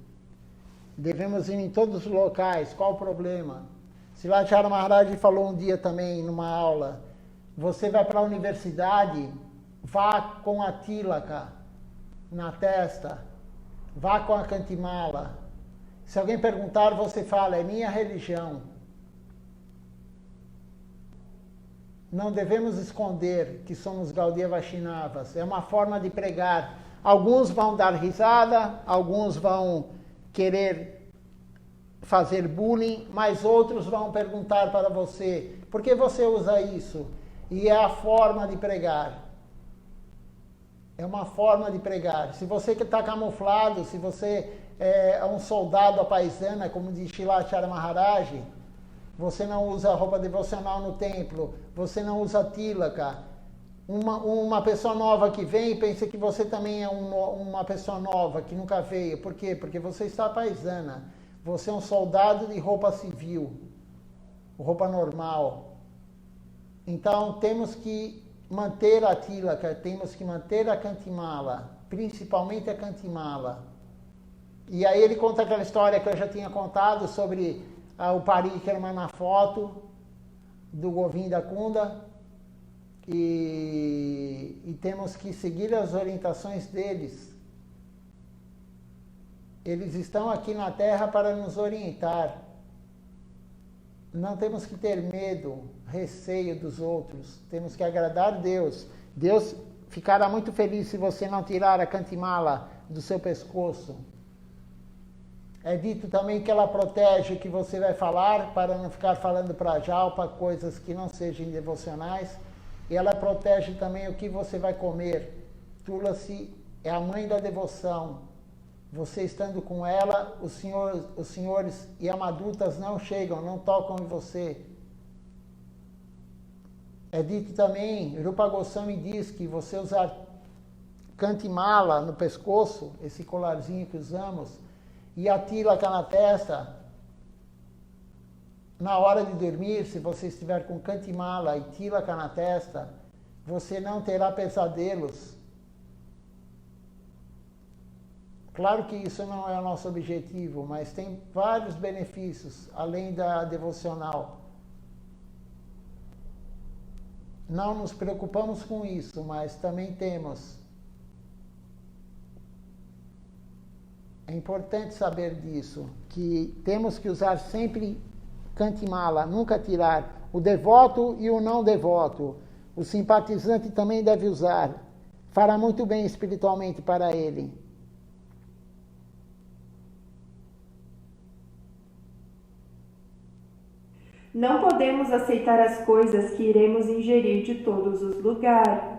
Devemos ir em todos os locais. Qual o problema? Srila Maharaj falou um dia também numa aula: você vai para a universidade, vá com a tilaka na testa, vá com a cantimala. Se alguém perguntar, você fala: é minha religião. Não devemos esconder que somos Gaudiya Vaishnavas. É uma forma de pregar. Alguns vão dar risada, alguns vão querer fazer bullying, mas outros vão perguntar para você: por que você usa isso? E é a forma de pregar. É uma forma de pregar. Se você que está camuflado, se você é um soldado à paisana, como diz Srila Maharaj, você não usa roupa devocional no templo, você não usa tilaka. Uma pessoa nova que vem e pensa que você também é uma pessoa nova, que nunca veio. Por quê? Porque você está paisana. Você é um soldado de roupa civil, roupa normal. Então, temos que manter a tilaka, temos que manter a cantimala, principalmente a cantimala. E aí ele conta aquela história que eu já tinha contado sobre o Parikrama na foto do Govinda Kunda. E temos que seguir as orientações deles. Eles estão aqui na Terra para nos orientar. Não temos que ter medo, receio dos outros. Temos que agradar Deus. Deus ficará muito feliz se você não tirar a cantimala do seu pescoço. É dito também que ela protege o que você vai falar, para não ficar falando para jalpa coisas que não sejam devocionais. E ela protege também o que você vai comer. Tulasi é a mãe da devoção. Você estando com ela, os senhores Yamadutas não chegam, não tocam em você. É dito também, Rupa Goswami diz que você usar Kantimala no pescoço, esse colarzinho que usamos, e a Tilaka na testa, na hora de dormir, se você estiver com Kantimala e Tilaka na testa, você não terá pesadelos. Claro que isso não é o nosso objetivo, mas tem vários benefícios, além da devocional. Não nos preocupamos com isso, mas também temos. É importante saber disso, que temos que usar sempre Kantimala, nunca tirar. O devoto e o não devoto. O simpatizante também deve usar. Fará muito bem espiritualmente para ele. Não podemos aceitar as coisas que iremos ingerir de todos os lugares.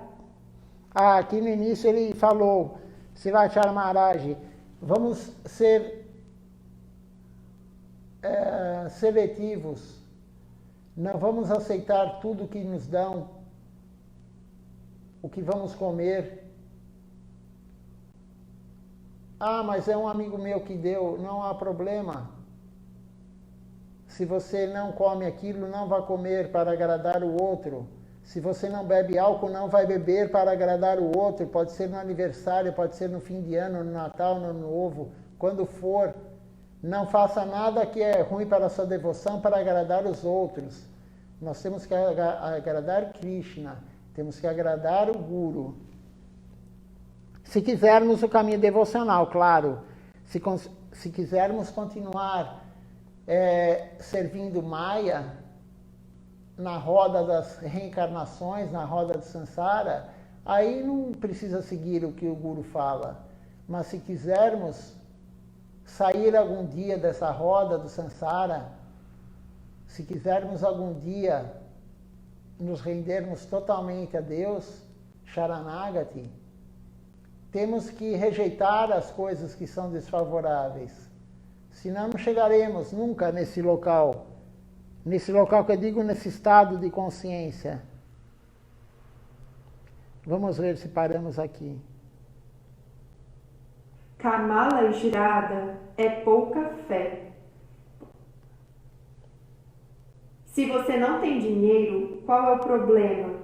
Aqui no início ele falou, Srivacharya Maharaj, vamos ser seletivos. Não vamos aceitar tudo que nos dão, o que vamos comer. Mas é um amigo meu que deu, não há problema. Se você não come aquilo, não vai comer para agradar o outro. Se você não bebe álcool, não vai beber para agradar o outro. Pode ser no aniversário, pode ser no fim de ano, no Natal, no Ano Novo, quando for. Não faça nada que é ruim para a sua devoção para agradar os outros. Nós temos que agradar Krishna, temos que agradar o Guru. Se quisermos o caminho devocional, claro. Se quisermos continuar servindo Maya na roda das reencarnações, na roda de Sansara, aí não precisa seguir o que o Guru fala. Mas se quisermos sair algum dia dessa roda do Sansara, se quisermos algum dia nos rendermos totalmente a Deus, Sharanagati, temos que rejeitar as coisas que são desfavoráveis. Senão não chegaremos nunca nesse local. Nesse local que eu digo, nesse estado de consciência. Vamos ver se paramos aqui. Kamala girada é pouca fé. Se você não tem dinheiro, qual é o problema?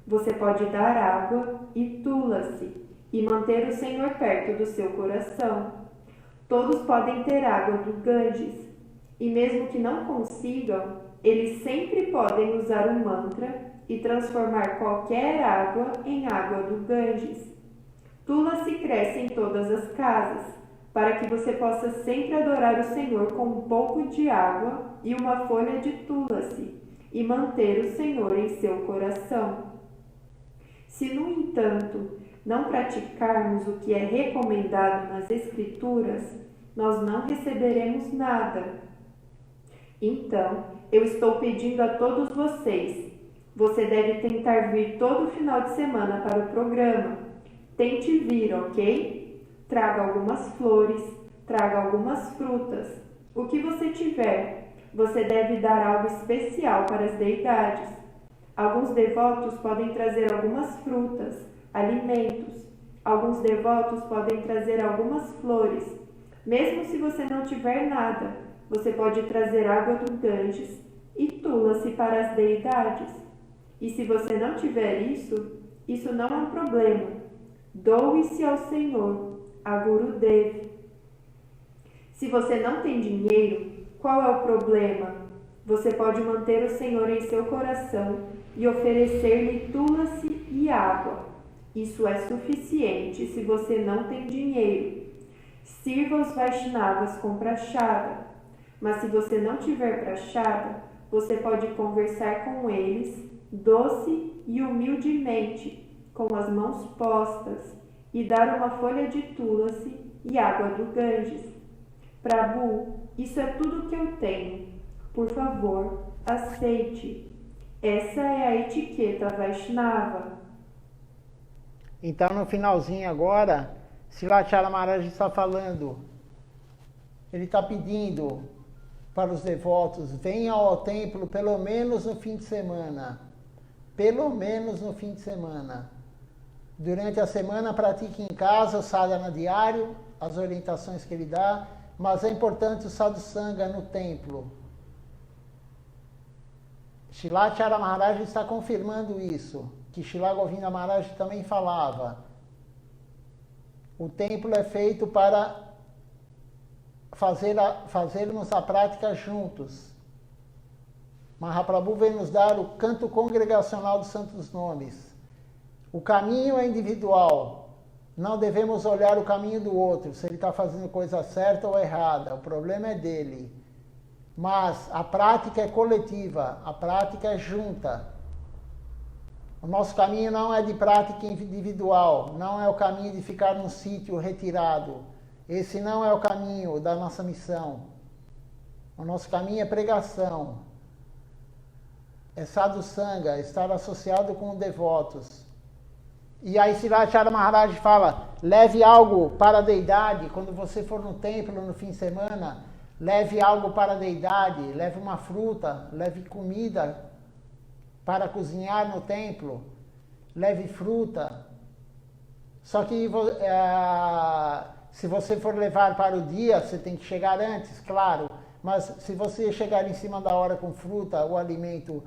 Você pode dar água e tula-se e manter o Senhor perto do seu coração. Todos podem ter água do Ganges, e mesmo que não consigam, eles sempre podem usar o mantra e transformar qualquer água em água do Ganges. Tula-se cresce em todas as casas, para que você possa sempre adorar o Senhor com um pouco de água e uma folha de tula-se, e manter o Senhor em seu coração. Se, no entanto, não praticarmos o que é recomendado nas Escrituras, nós não receberemos nada. Então, eu estou pedindo a todos vocês, você deve tentar vir todo final de semana para o programa. Tente vir, ok? Traga algumas flores, traga algumas frutas. O que você tiver, você deve dar algo especial para as deidades. Alguns devotos podem trazer algumas frutas, alimentos. Alguns devotos podem trazer algumas flores. Mesmo se você não tiver nada, você pode trazer água do Ganges e tula-se para as deidades. E se você não tiver isso não é um problema. Doe-se ao Senhor, a Gurudev. Se você não tem dinheiro, qual é o problema? Você pode manter o Senhor em seu coração e oferecer-lhe tula-se e água. Isso é suficiente se você não tem dinheiro. Sirva os Vaishnavas com prachada. Mas se você não tiver prachada, você pode conversar com eles doce e humildemente, com as mãos postas, e dar uma folha de tula-se e água do Ganges. Prabhu, isso é tudo que eu tenho. Por favor, aceite. Essa é a etiqueta Vaishnava. Então, no finalzinho agora, Srivacharya Maharaj está falando, ele está pedindo para os devotos, venham ao templo pelo menos no fim de semana. pelo menos no fim de semana. Durante a semana, pratique em casa o sadhana diário, as orientações que ele dá, mas é importante o sadhusanga no templo. Srila Acharya Maharaj está confirmando isso, que Srila Govinda Maharaj também falava. O templo é feito para fazermos a prática juntos. Mahaprabhu vem nos dar o canto congregacional dos santos nomes. O caminho é individual. Não devemos olhar o caminho do outro, se ele está fazendo coisa certa ou errada. O problema é dele. Mas a prática é coletiva, a prática é junta. O nosso caminho não é de prática individual, não é o caminho de ficar num sítio retirado. Esse não é o caminho da nossa missão. O nosso caminho é pregação. É sadhusanga, estar associado com devotos. E aí Srila Acharya Maharaj fala, leve algo para a deidade, quando você for no templo no fim de semana, leve algo para a deidade, leve uma fruta, leve comida para cozinhar no templo, leve fruta. Só que se você for levar para o dia, você tem que chegar antes, claro. Mas se você chegar em cima da hora com fruta ou alimento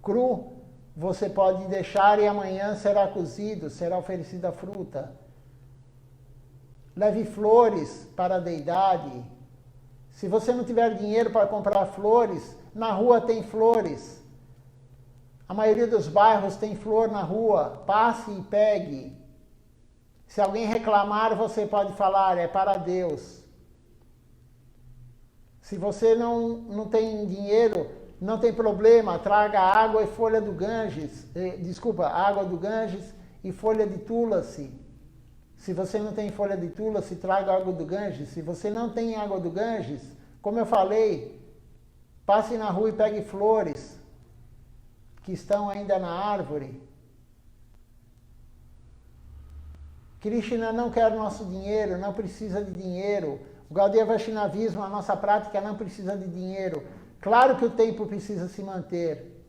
cru, você pode deixar e amanhã será cozido, será oferecida a fruta. Leve flores para a deidade. Se você não tiver dinheiro para comprar flores, na rua tem flores. A maioria dos bairros tem flor na rua. Passe e pegue. Se alguém reclamar, você pode falar, é para Deus. Se você não tem dinheiro, não tem problema, traga água e folha do Ganges. Água do Ganges e folha de Tulasi. Se você não tem folha de Tulasi, traga água do Ganges. Se você não tem água do Ganges, como eu falei, passe na rua e pegue flores que estão ainda na árvore. Krishna não quer nosso dinheiro, não precisa de dinheiro. O Gaudiya Vaishnavismo, a nossa prática, não precisa de dinheiro. Claro que o templo precisa se manter.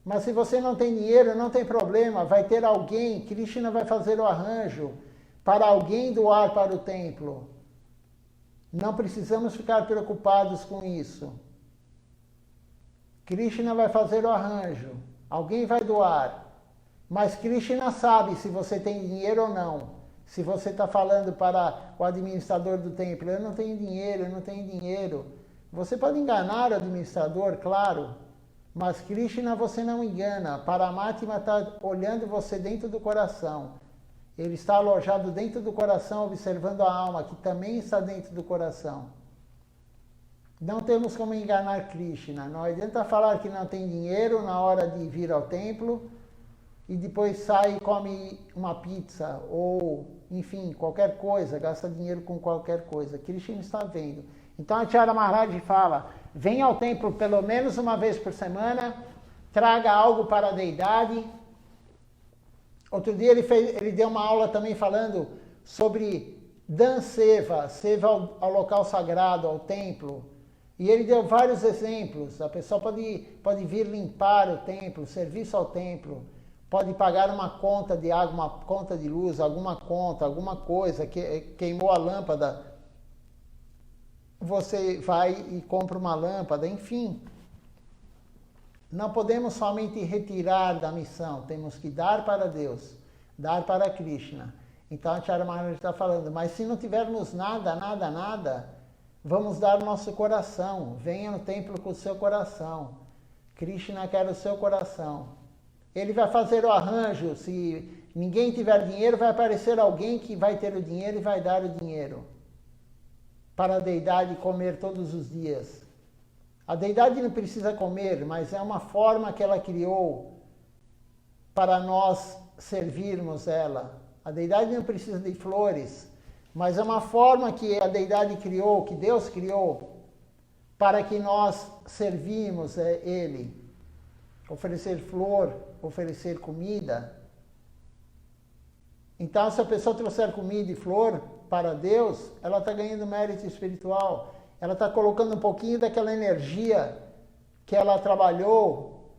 Mas se você não tem dinheiro, não tem problema. Vai ter alguém, Krishna vai fazer o arranjo para alguém doar para o templo. Não precisamos ficar preocupados com isso. Krishna vai fazer o arranjo. Alguém vai doar. Mas Krishna sabe se você tem dinheiro ou não. Se você está falando para o administrador do templo, eu não tenho dinheiro. Você pode enganar o administrador, claro. Mas Krishna você não engana. Paramatma está olhando você dentro do coração. Ele está alojado dentro do coração, observando a alma, que também está dentro do coração. Não temos como enganar Krishna. Não adianta falar que não tem dinheiro na hora de vir ao templo e depois sai e come uma pizza ou, enfim, qualquer coisa, gasta dinheiro com qualquer coisa. Krishna está vendo. Então a Acharya Maharaj fala, venha ao templo pelo menos uma vez por semana, traga algo para a deidade. Outro dia ele deu uma aula também falando sobre Danseva, seva ao local sagrado, ao templo. E ele deu vários exemplos. A pessoa pode vir limpar o templo, serviço ao templo, pode pagar uma conta de água, uma conta de luz, alguma coisa, queimou a lâmpada, você vai e compra uma lâmpada, enfim. Não podemos somente retirar da missão, temos que dar para Deus, dar para Krishna. Então a Acharya Maharaj está falando, mas se não tivermos nada, vamos dar o nosso coração. Venha no templo com o seu coração. Krishna quer o seu coração. Ele vai fazer o arranjo. Se ninguém tiver dinheiro, vai aparecer alguém que vai ter o dinheiro e vai dar o dinheiro para a deidade comer todos os dias. A deidade não precisa comer, mas é uma forma que ela criou para nós servirmos ela. A deidade não precisa de flores, mas é uma forma que a deidade criou, que Deus criou, para que nós servimos Ele. Oferecer flor, oferecer comida. Então, se a pessoa trouxer comida e flor para Deus, ela está ganhando mérito espiritual. Ela está colocando um pouquinho daquela energia que ela trabalhou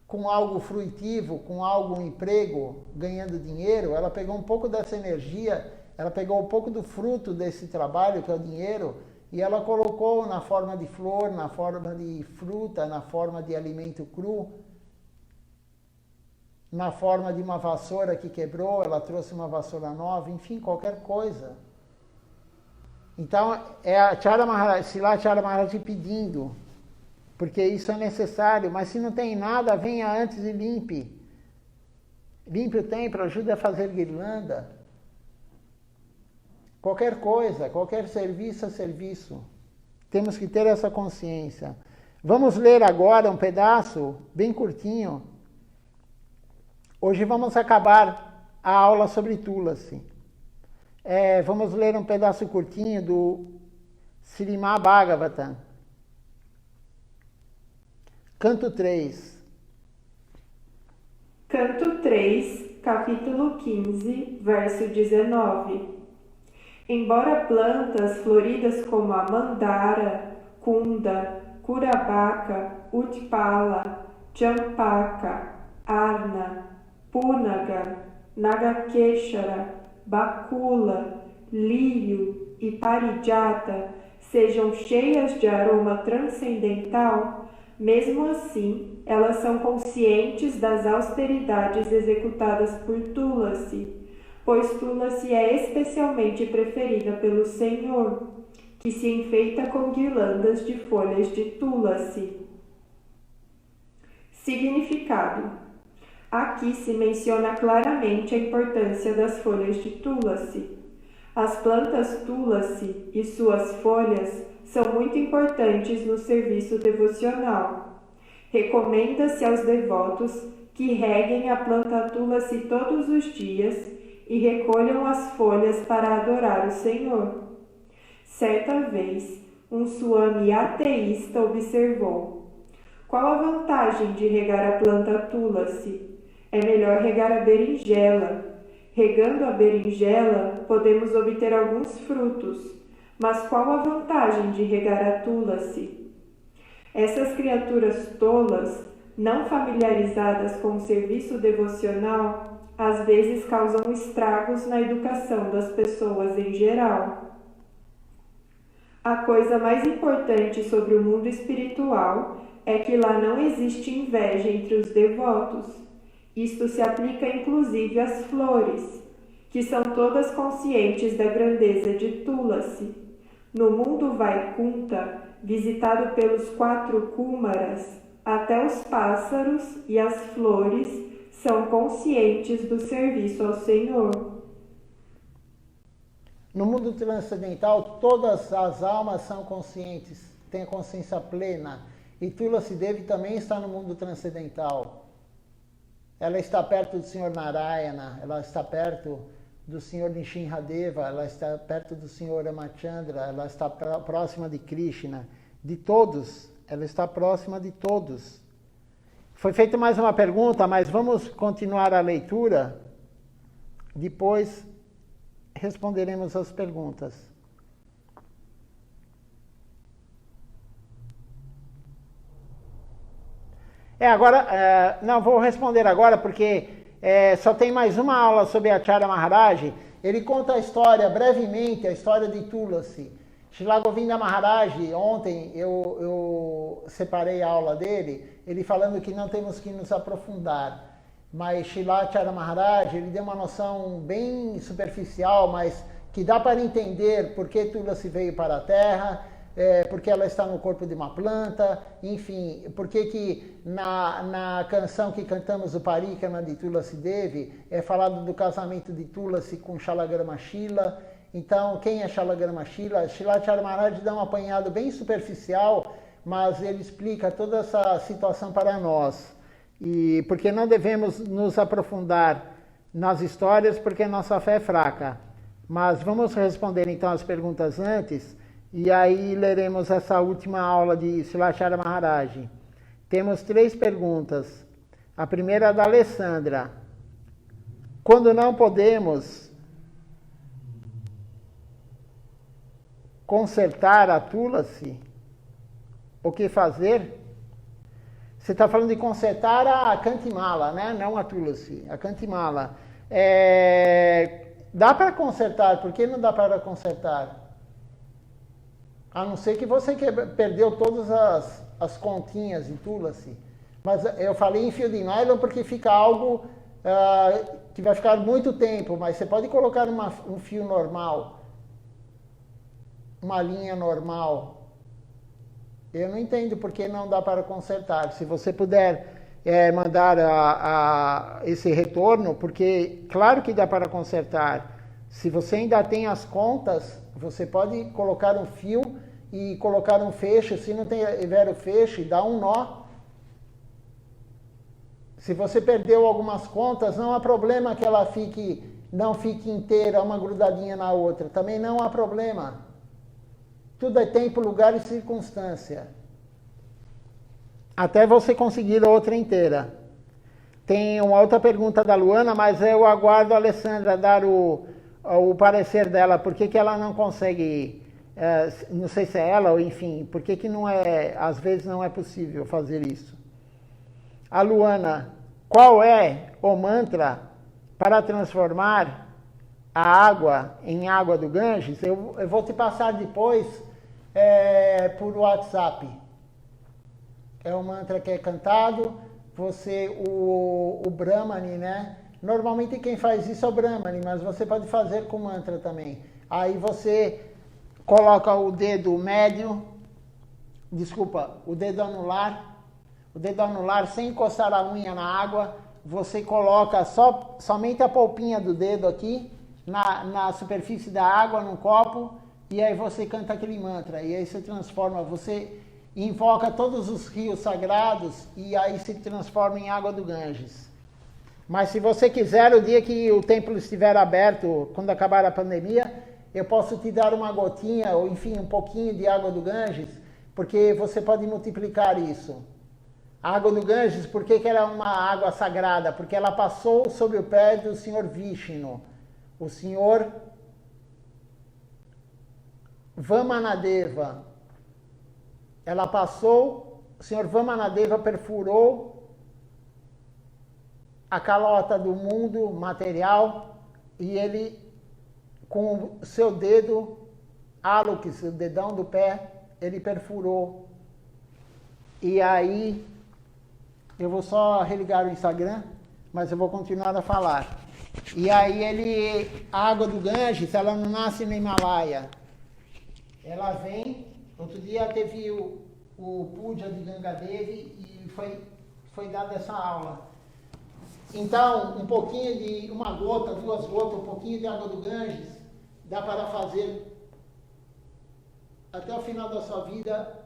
com algo fruitivo, com algo, um emprego, ganhando dinheiro, ela pegou um pouco dessa energia, ela pegou um pouco do fruto desse trabalho, que é o dinheiro, e ela colocou na forma de flor, na forma de fruta, na forma de alimento cru, na forma de uma vassoura que quebrou, ela trouxe uma vassoura nova, enfim, qualquer coisa. Então, é a Chara Maharaj, Srila Chara Maharaj pedindo, porque isso é necessário, mas se não tem nada, venha antes e limpe. Limpe o templo, ajude a fazer guirlanda. Qualquer coisa, qualquer serviço é serviço. Temos que ter essa consciência. Vamos ler agora um pedaço, bem curtinho. Hoje vamos acabar a aula sobre Tulasi. Vamos ler um pedaço curtinho do Srimad Bhagavatam. Canto 3. Canto 3, capítulo 15, verso 19. Embora plantas floridas como a mandara, kunda, curabaka, utpala, champaka, arna, punaga, nagakeshara, bacula, lírio e parijata sejam cheias de aroma transcendental, mesmo assim, elas são conscientes das austeridades executadas por Tulasi, pois Tulasi é especialmente preferida pelo Senhor, que se enfeita com guirlandas de folhas de Tulasi. Significado: aqui se menciona claramente a importância das folhas de Tulasi. As plantas Tulasi e suas folhas são muito importantes no serviço devocional. Recomenda-se aos devotos que reguem a planta Tulasi todos os dias e recolham as folhas para adorar o Senhor. Certa vez, um Swami ateísta observou: qual a vantagem de regar a planta Tulasi? É melhor regar a berinjela. Regando a berinjela, podemos obter alguns frutos. Mas qual a vantagem de regar a Tulasi? Essas criaturas tolas, não familiarizadas com o serviço devocional, às vezes causam estragos na educação das pessoas em geral. A coisa mais importante sobre o mundo espiritual é que lá não existe inveja entre os devotos. Isto se aplica inclusive às flores, que são todas conscientes da grandeza de Tulasi. No mundo Vaikunta, visitado pelos 4 Kumaras, até os pássaros e as flores são conscientes do serviço ao Senhor. No mundo transcendental, todas as almas são conscientes, têm a consciência plena. E Tulasi Devi também está no mundo transcendental. Ela está perto do Senhor Narayana, ela está perto do Senhor Nishinradeva, ela está perto do Senhor Ramachandra, ela está próxima de Krishna, de todos, ela está próxima de todos. Foi feita mais uma pergunta, mas vamos continuar a leitura, depois responderemos as perguntas. Não vou responder agora porque só tem mais uma aula sobre Acharya Maharaj. Ele conta a história, brevemente, a história de Tulasi. Srila Govinda Maharaj, ontem eu separei a aula dele, ele falando que não temos que nos aprofundar. Mas Srila Acharya Maharaj, ele deu uma noção bem superficial, mas que dá para entender por que Tulasi veio para a Terra, porque ela está no corpo de uma planta, enfim, porque que na canção que cantamos o Parikrama de Tulasi Devi, é falado do casamento de Tulasi com Shalagrama Shila. Então, quem é Shalagrama Shila? Srila Acharya Maharaj dá um apanhado bem superficial, mas ele explica toda essa situação para nós. E porque não devemos nos aprofundar nas histórias, porque nossa fé é fraca. Mas vamos responder então as perguntas antes, e aí leremos essa última aula de Srila Acharya Maharaj. Temos 3 perguntas. A primeira é da Alessandra. Quando não podemos consertar a Tulasi, o que fazer? Você está falando de consertar a Kantimala, né? Não a Tulasi, a Kantimala. Dá para consertar, por que não dá para consertar? A não ser que você perdeu todas as continhas em Tulasi. Mas eu falei em fio de nylon porque fica algo que vai ficar muito tempo, mas você pode colocar um fio normal, uma linha normal. Eu não entendo por que não dá para consertar. Se você puder mandar esse retorno, porque claro que dá para consertar. Se você ainda tem as contas, você pode colocar um fio e colocar um feixe. Se não tiver o feixe, dá um nó. Se você perdeu algumas contas, não há problema que ela não fique inteira, uma grudadinha na outra. Também não há problema. Tudo é tempo, lugar e circunstância. Até você conseguir a outra inteira. Tem uma outra pergunta da Luana, mas eu aguardo a Alessandra dar o parecer dela. Por que ela não consegue, não sei se é ela ou enfim, por que não às vezes não é possível fazer isso? A Luana, qual é o mantra para transformar a água em água do Ganges? Eu vou te passar depois por WhatsApp. É um mantra que é cantado. O Brahmani, né? Normalmente quem faz isso é o Brahmani, mas você pode fazer com mantra também. Aí você coloca o dedo médio, o dedo anular. O dedo anular sem encostar a unha na água. Você coloca somente a polpinha do dedo aqui na superfície da água, num copo, e aí você canta aquele mantra, e aí você transforma, você invoca todos os rios sagrados, e aí se transforma em água do Ganges. Mas se você quiser, o dia que o templo estiver aberto, quando acabar a pandemia, eu posso te dar uma gotinha, ou enfim, um pouquinho de água do Ganges, porque você pode multiplicar isso. A água do Ganges, por que ela é uma água sagrada? Porque ela passou sobre o pé do Senhor Vishnu. O Senhor Vamanadeva. Ela passou, o Senhor Vamanadeva perfurou a calota do mundo material e ele, com o seu dedo, Alux, o dedão do pé, ele perfurou. E aí, eu vou só religar o Instagram, mas eu vou continuar a falar. E aí a água do Ganges, ela não nasce no Himalaia. Ela vem, outro dia teve o Puja de Gangadevi e foi dada essa aula. Então, um pouquinho de uma gota, 2 gotas, um pouquinho de água do Ganges, dá para fazer até o final da sua vida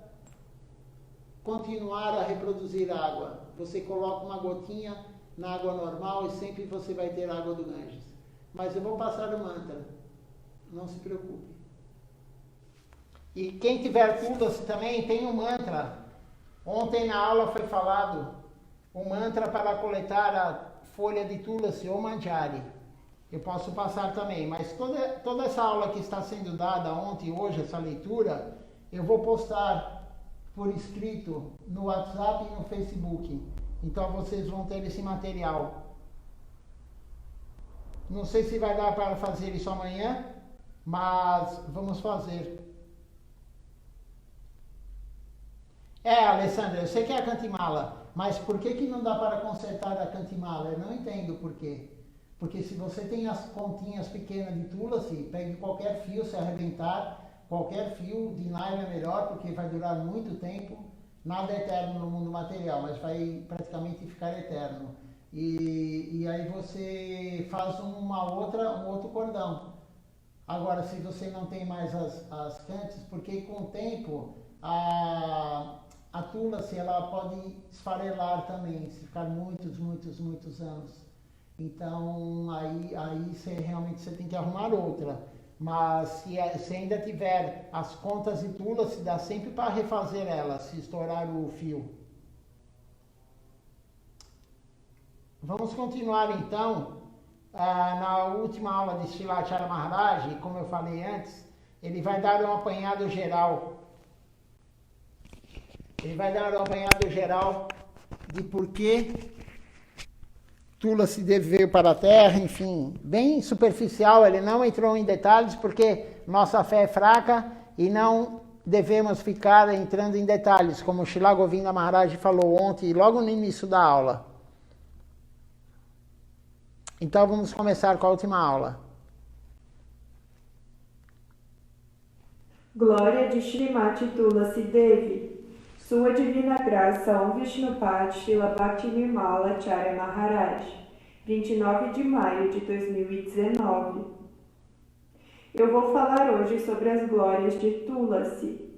continuar a reproduzir água. Você coloca uma gotinha na água normal e sempre você vai ter água do Ganges. Mas eu vou passar o mantra, não se preocupe. E quem tiver Tulasi também tem um mantra. Ontem na aula foi falado um mantra para coletar a folha de Tulasi ou Manjari. Eu posso passar também, mas toda essa aula que está sendo dada ontem e hoje, essa leitura, eu vou postar por escrito no WhatsApp e no Facebook. Então vocês vão ter esse material. Não sei se vai dar para fazer isso amanhã, mas vamos fazer. Alessandra, eu sei que é a Kantimala, mas por que não dá para consertar a Kantimala? Eu não entendo por quê. Porque se você tem as pontinhas pequenas de Tulasi, pegue qualquer fio, se arrebentar, qualquer fio de nylon é melhor, porque vai durar muito tempo. Nada é eterno no mundo material, mas vai praticamente ficar eterno. E aí você faz um outro cordão. Agora, se você não tem mais as cantes, porque com o tempo a Tulasi ela pode esfarelar também, se ficar muitos anos. Então aí realmente você tem que arrumar outra. Mas se ainda tiver as contas de Tulasi, dá sempre para refazer ela, se estourar o fio. Vamos continuar então. Na última aula de Srilacharya Maharaj, como eu falei antes, ele vai dar um apanhado geral. Ele vai dar um apanhado geral de por que Tulasi Devi veio para a Terra, enfim, bem superficial. Ele não entrou em detalhes porque nossa fé é fraca e não devemos ficar entrando em detalhes, como Srila Govinda Maharaj falou ontem, logo no início da aula. Então vamos começar com a última aula. Glória de Srimati Tulasi Devi. Sua Divina Graça Om Vishnupad Srila Bhakti Nirmala Acharya Maharaj, 29 de maio de 2019. Eu vou falar hoje sobre as glórias de Tulasi.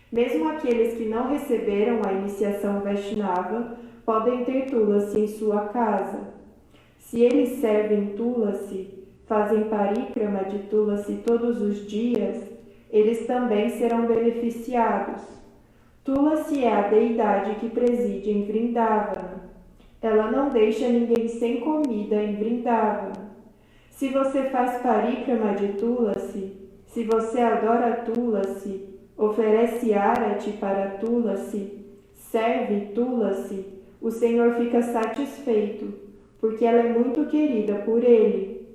Mesmo aqueles que não receberam a iniciação Vaishnava podem ter Tulasi em sua casa. Se eles servem Tulasi, fazem parikrama de Tulasi todos os dias, eles também serão beneficiados. Tulasi é a deidade que preside em Vrindavana. Ela não deixa ninguém sem comida em Vrindavana. Se você faz parikrama de Tulasi, se você adora Tulasi, oferece arati para Tulasi, serve Tulasi, o Senhor fica satisfeito, porque ela é muito querida por ele.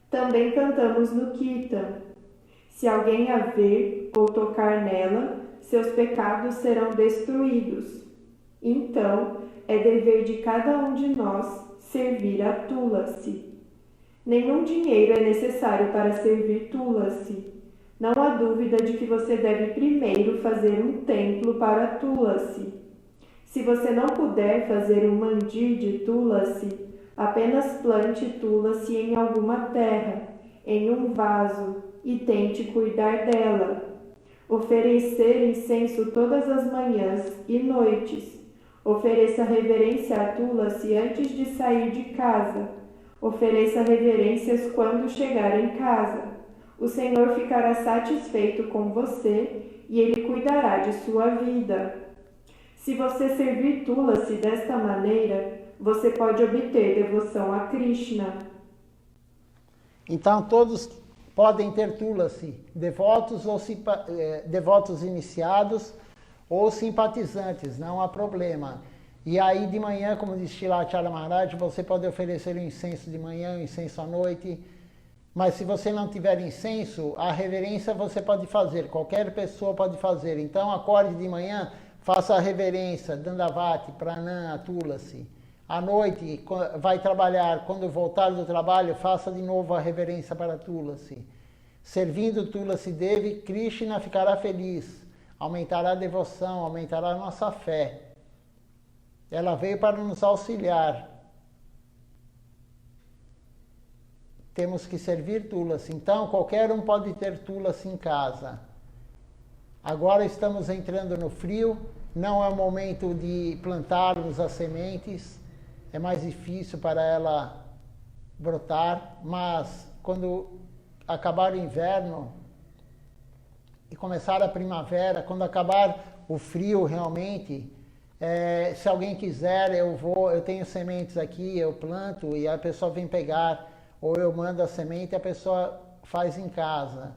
Também cantamos no Kirtan: se alguém a ver ou tocar nela, seus pecados serão destruídos. Então, é dever de cada um de nós servir a Tulasi. Nenhum dinheiro é necessário para servir Tulasi. Não há dúvida de que você deve primeiro fazer um templo para Tulasi. Se você não puder fazer um mandir de Tulasi, apenas plante Tulasi em alguma terra, em um vaso, e tente cuidar dela. Oferecer incenso todas as manhãs e noites. Ofereça reverência a Tulasi antes de sair de casa. Ofereça reverências quando chegar em casa. O Senhor ficará satisfeito com você e Ele cuidará de sua vida. Se você servir Tulasi desta maneira, você pode obter devoção a Krishna. Então todos podem ter Tulasi, devotos ou devotos iniciados ou simpatizantes, não há problema. E aí de manhã, como diz Srila Acharya Maharaj, você pode oferecer o incenso de manhã, o incenso à noite. Mas se você não tiver incenso, a reverência você pode fazer, qualquer pessoa pode fazer. Então acorde de manhã, faça a reverência, Dandavati, Pranam, Tulasi. À noite, vai trabalhar, quando voltar do trabalho, faça de novo a reverência para Tulasi. Servindo Tulasi Devi, Krishna ficará feliz, aumentará a devoção, aumentará a nossa fé. Ela veio para nos auxiliar. Temos que servir Tulasi. Então, qualquer um pode ter Tulasi em casa. Agora estamos entrando no frio, não é o momento de plantarmos as sementes, é mais difícil para ela brotar, mas quando acabar o inverno e começar a primavera, quando acabar o frio realmente, se alguém quiser, eu tenho sementes aqui, eu planto e a pessoa vem pegar, ou eu mando a semente e a pessoa faz em casa.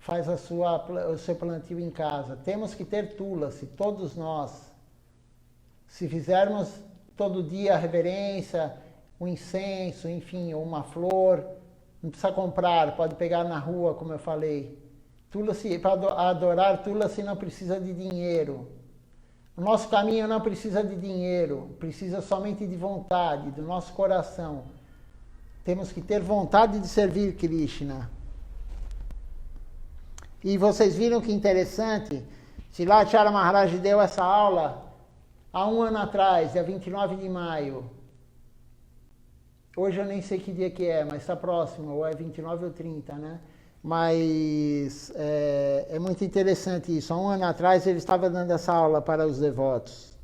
Faz o seu plantio em casa. Temos que ter Tulasi, todos nós. Se fizermos todo dia a reverência, o incenso, enfim, ou uma flor, não precisa comprar, pode pegar na rua, como eu falei. Tulasi, para adorar Tulasi não precisa de dinheiro. O nosso caminho não precisa de dinheiro, precisa somente de vontade, do nosso coração. Temos que ter vontade de servir Krishna. E vocês viram que interessante, Srila Acharya Maharaj deu essa aula há um ano atrás, dia 29 de maio. Hoje eu nem sei que dia que é, mas está próximo, ou é 29 ou 30, né? Mas é muito interessante isso. Há um ano atrás ele estava dando essa aula para os devotos.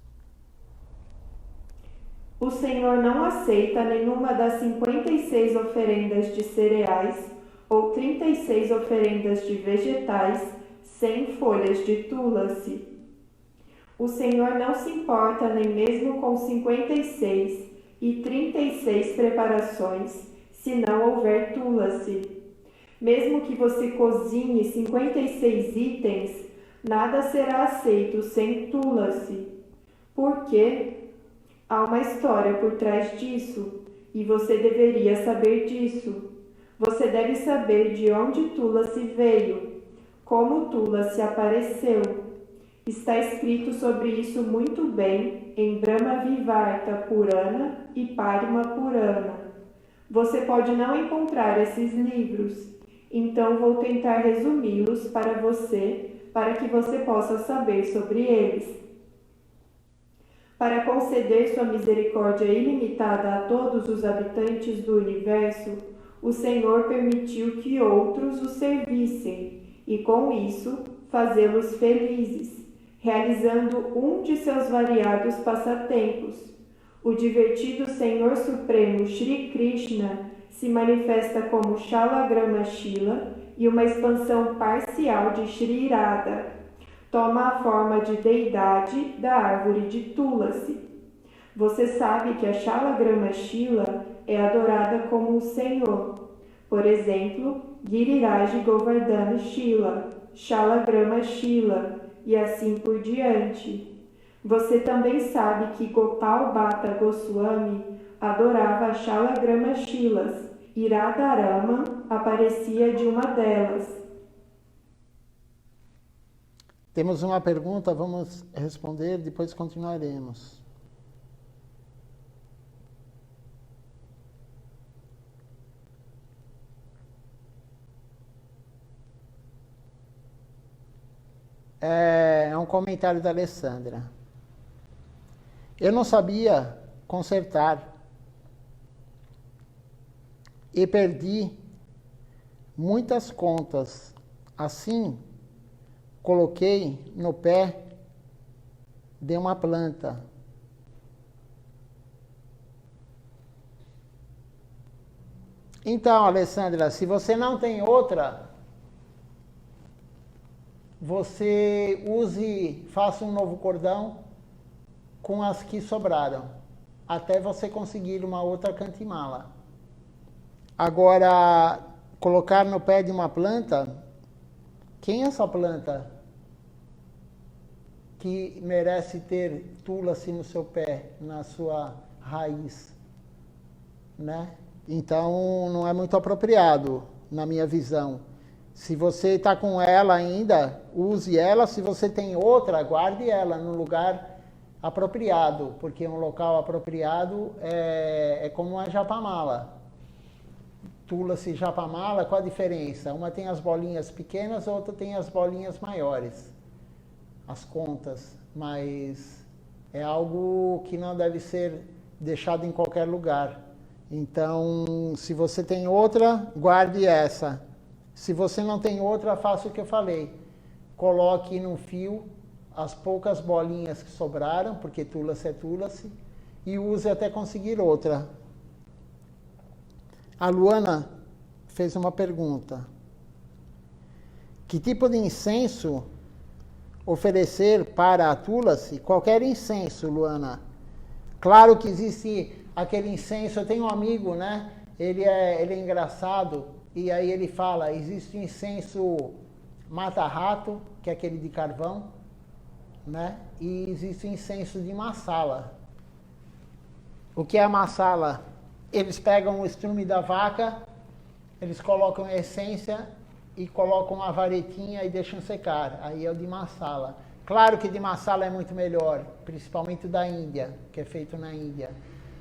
O Senhor não aceita nenhuma das 56 oferendas de cereais ou 36 oferendas de vegetais sem folhas de Tulasi. O Senhor não se importa nem mesmo com 56 e 36 preparações, se não houver Tulasi. Mesmo que você cozinhe 56 itens, Nada será aceito sem Tulasi. Por quê? Há uma história por trás disso, e você deveria saber disso. Você deve saber de onde Tulasi veio, como Tulasi apareceu. Está escrito sobre isso muito bem em Brahma-vivarta Purana e Padma Purana. Você pode não encontrar esses livros, então vou tentar resumi-los para você, para que você possa saber sobre eles. Para conceder sua misericórdia ilimitada a todos os habitantes do universo, o Senhor permitiu que outros o servissem e, com isso, fazê-los felizes, realizando um de seus variados passatempos. O divertido Senhor Supremo Shri Krishna se manifesta como Shalagrama Shila e uma expansão parcial de Shri Radha. Toma a forma de deidade da árvore de Tulasi. Você sabe que a Shalagrama Shila é adorada como o Senhor. Por exemplo, Giriraj Govardhana Shila, Shalagrama Shila e assim por diante. Você também sabe que Gopal Bhatta Goswami adorava a Shalagrama Shilas e Radharama aparecia de uma delas. Temos uma pergunta, vamos responder, depois continuaremos. É um comentário da Alessandra. Eu não sabia consertar e perdi muitas contas. Assim, coloquei no pé de uma planta. Então, Alessandra, se você não tem outra, você faça um novo cordão com as que sobraram, até você conseguir uma outra cantimala. Agora, colocar no pé de uma planta, quem é essa planta que merece ter Tulasi no seu pé, na sua raiz, né? Então, não é muito apropriado, na minha visão. Se você está com ela ainda, use ela. Se você tem outra, guarde ela no lugar apropriado, porque um local apropriado é como uma japamala. Tulasi e japamala, qual a diferença? Uma tem as bolinhas pequenas, a outra tem as bolinhas maiores, as contas, mas é algo que não deve ser deixado em qualquer lugar. Então, se você tem outra, guarde essa. Se você não tem outra, faça o que eu falei. Coloque num fio as poucas bolinhas que sobraram, porque Tulasi é Tulasi, e use até conseguir outra. A Luana fez uma pergunta. Que tipo de incenso oferecer para a Tulasi? Qualquer incenso, Luana. Claro que existe aquele incenso, eu tenho um amigo, né? Ele é engraçado, e aí ele fala, existe o incenso mata-rato, que é aquele de carvão, né? E existe o incenso de massala. O que é a massala? Eles pegam o estrume da vaca, eles colocam a essência e colocam uma varetinha e deixam secar. Aí é o de massala. Claro que de massala é muito melhor, principalmente da Índia, que é feito na Índia.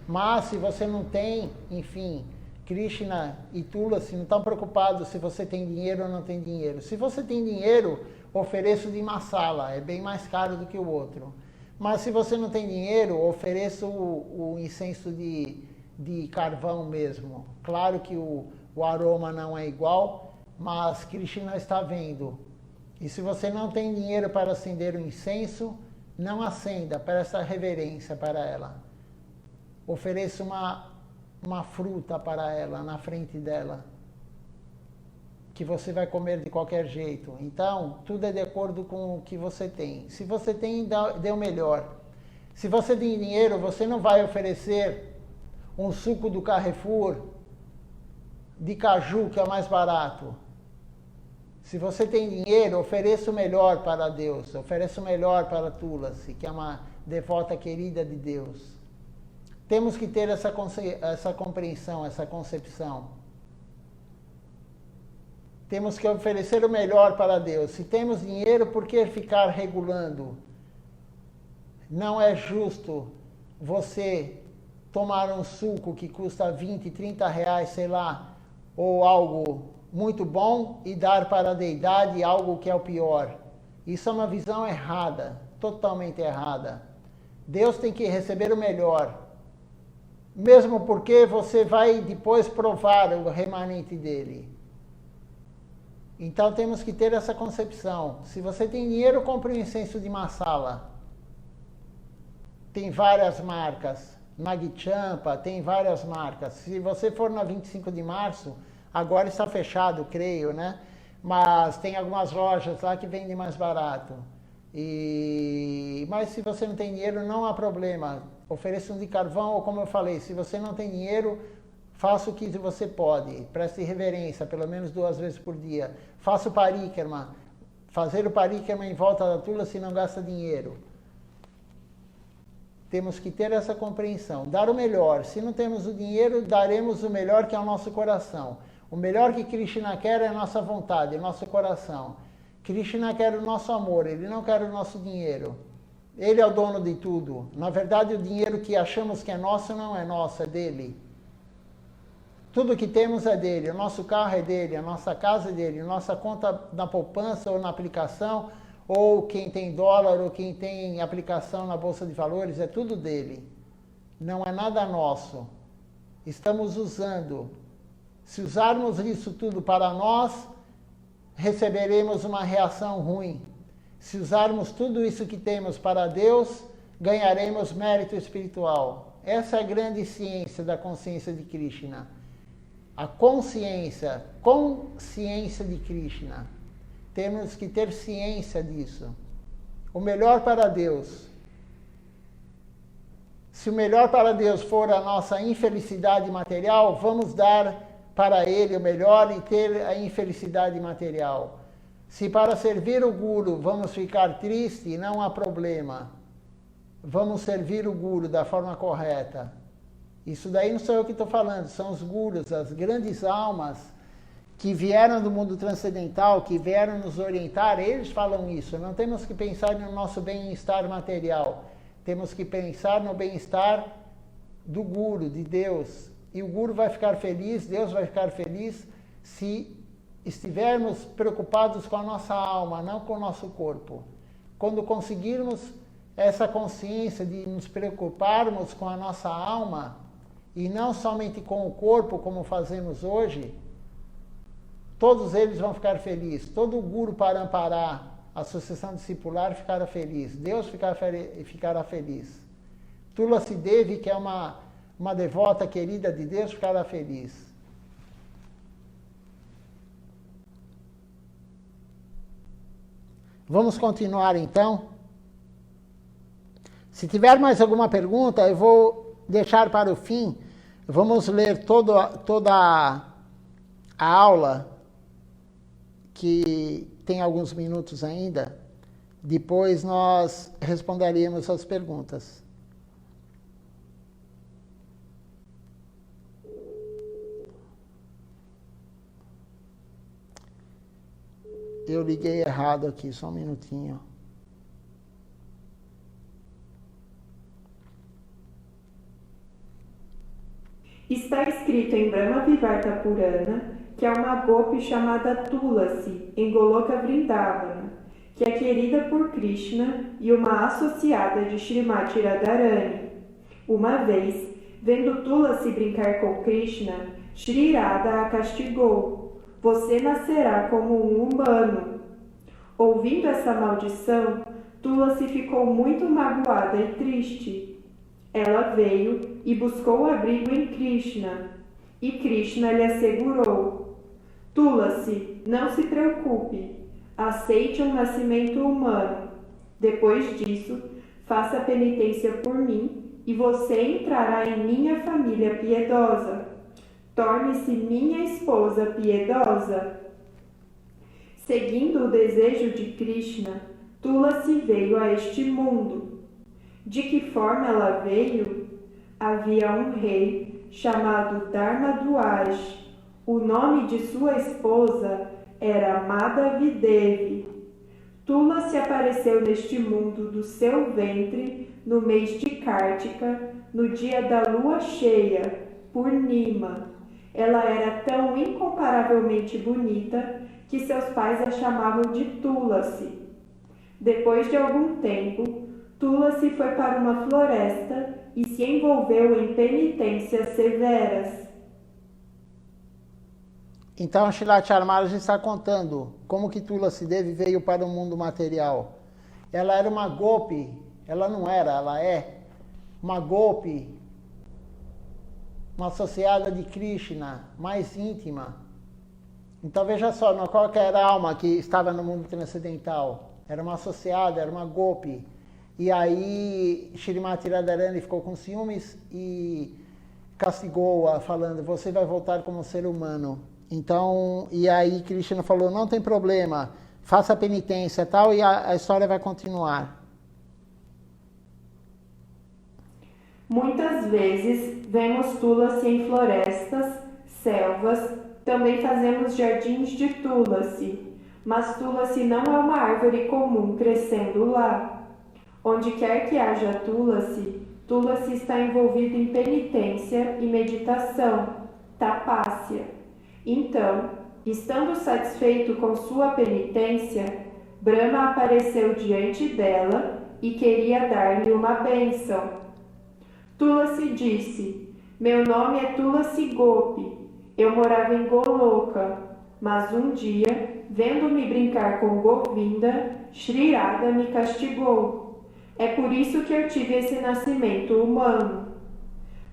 Mas se você não tem, enfim, Krishna e Tulasi não estão preocupados se você tem dinheiro ou não tem dinheiro. Se você tem dinheiro, ofereça o de massala, é bem mais caro do que o outro. Mas se você não tem dinheiro, ofereça o incenso de carvão mesmo. Claro que o aroma não é igual, mas Krishna está vendo. E se você não tem dinheiro para acender o incenso, não acenda, peça reverência para ela. Ofereça uma fruta para ela, na frente dela, que você vai comer de qualquer jeito. Então, tudo é de acordo com o que você tem. Se você tem, dê o melhor. Se você tem dinheiro, você não vai oferecer um suco do Carrefour de caju, que é o mais barato. Se você tem dinheiro, ofereça o melhor para Deus, ofereça o melhor para Tulasi, que é uma devota querida de Deus. Temos que ter essa compreensão, essa concepção. Temos que oferecer o melhor para Deus. Se temos dinheiro, por que ficar regulando? Não é justo você tomar um suco que custa 20, 30 reais, sei lá, ou algo muito bom e dar para a deidade algo que é o pior. Isso é uma visão errada, totalmente errada. Deus tem que receber o melhor, mesmo porque você vai depois provar o remanente dele. Então temos que ter essa concepção. Se você tem dinheiro, compre um incenso de Masala. Tem várias marcas. Nag Champa, tem várias marcas. Se você for na 25 de março, agora está fechado, creio, né? Mas tem algumas lojas lá que vendem mais barato. Mas se você não tem dinheiro, não há problema. Ofereça um de carvão, ou como eu falei, se você não tem dinheiro, faça o que você pode. Preste reverência, pelo menos 2 vezes por dia. Faça o parikrama. Fazer o parikrama em volta da Tulasi não gasta dinheiro. Temos que ter essa compreensão. Dar o melhor. Se não temos o dinheiro, daremos o melhor, que é o nosso coração. O melhor que Krishna quer é a nossa vontade, o nosso coração. Krishna quer o nosso amor, ele não quer o nosso dinheiro. Ele é o dono de tudo. Na verdade, o dinheiro que achamos que é nosso não é nosso, é dele. Tudo que temos é dele. O nosso carro é dele, a nossa casa é dele, a nossa conta na poupança ou na aplicação, ou quem tem dólar, ou quem tem aplicação na Bolsa de Valores, é tudo dele. Não é nada nosso. Estamos usando. Se usarmos isso tudo para nós, receberemos uma reação ruim. Se usarmos tudo isso que temos para Deus, ganharemos mérito espiritual. Essa é a grande ciência da consciência de Krishna. A consciência de Krishna. Temos que ter ciência disso. O melhor para Deus. Se o melhor para Deus for a nossa infelicidade material, vamos dar para Ele o melhor e ter a infelicidade material. Se para servir o Guru vamos ficar tristes, não há problema. Vamos servir o Guru da forma correta. Isso daí não sou eu que estou falando, são os Gurus, as grandes almas que vieram do mundo transcendental, que vieram nos orientar, eles falam isso. Não temos que pensar no nosso bem-estar material. Temos que pensar no bem-estar do Guru, de Deus. E o Guru vai ficar feliz, Deus vai ficar feliz, se estivermos preocupados com a nossa alma, não com o nosso corpo. Quando conseguirmos essa consciência de nos preocuparmos com a nossa alma, e não somente com o corpo, como fazemos hoje, todos eles vão ficar felizes. Todo o Guru Parampara, a sucessão discipular, ficará feliz. Deus ficará feliz. Tulasi Devi, que é uma devota querida de Deus, ficará feliz. Vamos continuar então. Se tiver mais alguma pergunta, eu vou deixar para o fim. Vamos ler toda a aula, que tem alguns minutos ainda. Depois nós responderemos as perguntas. Eu liguei errado aqui, só um minutinho. Está escrito em Brahma Vivarta Purana que há uma Gopi chamada Tulasi, em Goloka Vrindavana, que é querida por Krishna e uma associada de Srimati Radharani. Uma vez, vendo Tulasi brincar com Krishna, Shri Radha a castigou: você nascerá como um humano. Ouvindo essa maldição, Tulasi ficou muito magoada e triste. Ela veio e buscou abrigo em Krishna, e Krishna lhe assegurou: Tulasi, não se preocupe, aceite um nascimento humano. Depois disso, faça penitência por mim e você entrará em minha família piedosa. Torne-se minha esposa piedosa. Seguindo o desejo de Krishna, Tulasi veio a este mundo. De que forma ela veio? Havia um rei chamado Dharmadwaj. O nome de sua esposa era Madhavi-Devi. Tulasi apareceu neste mundo do seu ventre no mês de Kartika, no dia da lua cheia, Purnima. Ela era tão incomparavelmente bonita que seus pais a chamavam de Tulasi. Depois de algum tempo, Tulasi foi para uma floresta e se envolveu em penitências severas. Então, Srila Maharaj está contando como que Tulasi Devi veio para o mundo material. Ela era uma gopi, ela não era, ela é uma gopi, uma associada de Krishna, mais íntima. Então veja só, não é qualquer alma que estava no mundo transcendental, era uma associada, era uma gopi. E aí Shrimati Radharani ficou com ciúmes e castigou-a, falando, você vai voltar como um ser humano. Então, e aí Krishna falou, não tem problema, faça a penitência e tal, e a história vai continuar. Muitas vezes vemos Tulasi em florestas, selvas, também fazemos jardins de Tulasi, mas Tulasi não é uma árvore comum crescendo lá. Onde quer que haja Tulasi, Tulasi está envolvido em penitência e meditação, tapasya. Então, estando satisfeito com sua penitência, Brahma apareceu diante dela e queria dar-lhe uma bênção. Tulasi disse, meu nome é Tulasi Gopi, eu morava em Goloka, mas um dia, vendo-me brincar com Govinda, Shri Radha me castigou. É por isso que eu tive esse nascimento humano.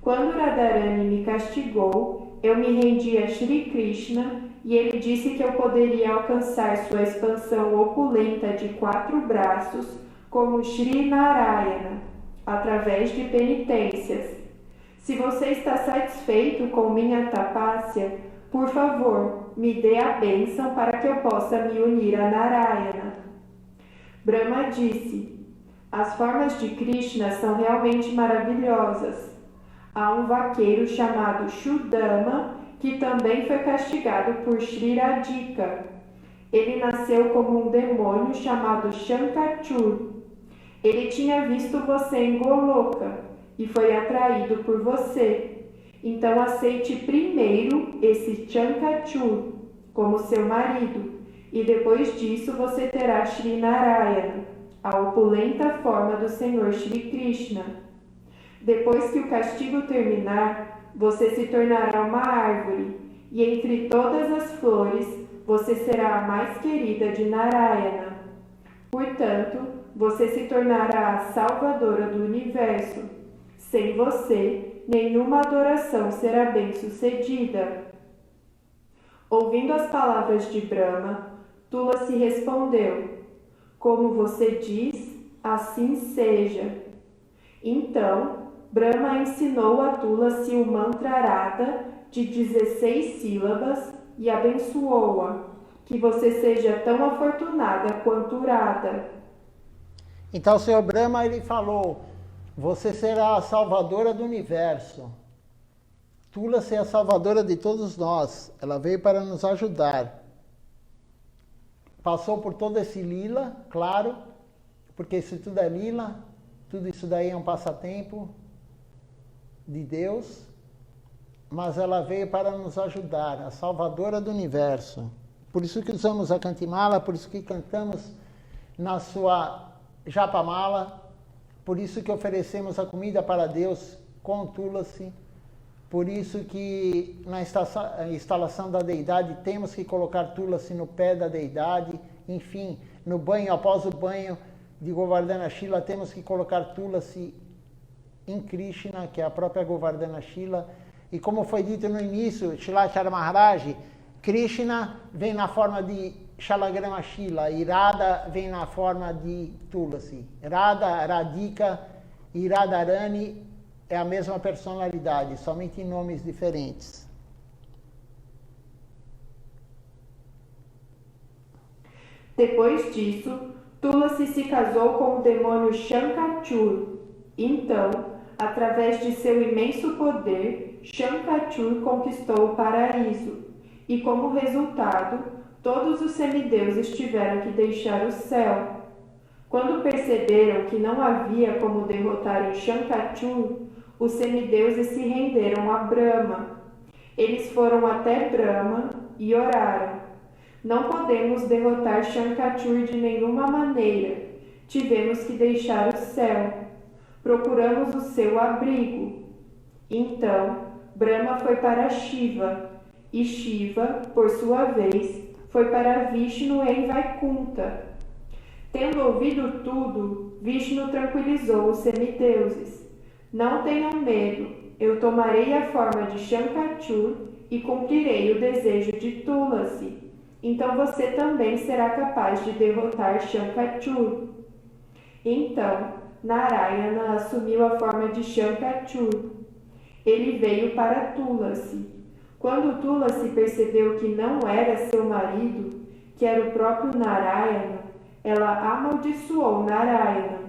Quando Radharani me castigou, eu me rendi a Shri Krishna e ele disse que eu poderia alcançar sua expansão opulenta de 4 braços como Shri Narayana, através de penitências. Se você está satisfeito com minha tapasya, por favor, me dê a bênção para que eu possa me unir a Narayana. Brahma disse, as formas de Krishna são realmente maravilhosas. Há um vaqueiro chamado Shuddama, que também foi castigado por Shri Radhika. Ele nasceu como um demônio chamado Shankachur. Ele tinha visto você em Goloka e foi atraído por você. Então aceite primeiro esse Shankachur como seu marido, e depois disso você terá Shri Narayana, a opulenta forma do Senhor Shri Krishna. Depois que o castigo terminar, você se tornará uma árvore, e entre todas as flores, você será a mais querida de Narayana. Portanto, você se tornará a salvadora do universo. Sem você, nenhuma adoração será bem-sucedida. Ouvindo as palavras de Brahma, Tulasi respondeu, como você diz, assim seja. Então, Brahma ensinou a Tulasi o mantra Radha de 16 sílabas e abençoou-a, que você seja tão afortunada quanto Radha. Então o Senhor Brahma ele falou, você será a salvadora do universo. Tulasi é a salvadora de todos nós, ela veio para nos ajudar. Passou por todo esse lila, claro, porque isso tudo é lila, tudo isso daí é um passatempo de Deus, mas ela veio para nos ajudar, a salvadora do universo. Por isso que usamos a Cantimala, por isso que cantamos na sua Japamala, por isso que oferecemos a comida para Deus com Tulasi, por isso que na instalação da deidade temos que colocar Tulasi no pé da deidade, enfim, no banho, após o banho de Govardhana Shila, temos que colocar Tulasi em Krishna, que é a própria Govardhana Shila. E como foi dito no início, Shilachara Maharaj, Krishna vem na forma de Shalagrama Shila e Radha vem na forma de Tulasi. Radha, Radhika e Radharani é a mesma personalidade, somente em nomes diferentes. Depois disso, Tulasi se casou com o demônio Shankachur. Então, através de seu imenso poder, Shankachur conquistou o paraíso. E como resultado, todos os semideuses tiveram que deixar o céu. Quando perceberam que não havia como derrotarem Shankachur, os semideuses se renderam a Brahma. Eles foram até Brahma e oraram: não podemos derrotar Shankachur de nenhuma maneira. Tivemos que deixar o céu. Procuramos o seu abrigo. Então, Brahma foi para Shiva, e Shiva, por sua vez, foi para Vishnu em Vaikunta. Tendo ouvido tudo, Vishnu tranquilizou os semideuses. Não tenham medo, eu tomarei a forma de Shankachur e cumprirei o desejo de Tulasi. Então você também será capaz de derrotar Shankachur. Então, Narayana assumiu a forma de Shankachur. Ele veio para Tulasi. Quando Tulasi percebeu que não era seu marido, que era o próprio Narayana, ela amaldiçoou Narayana.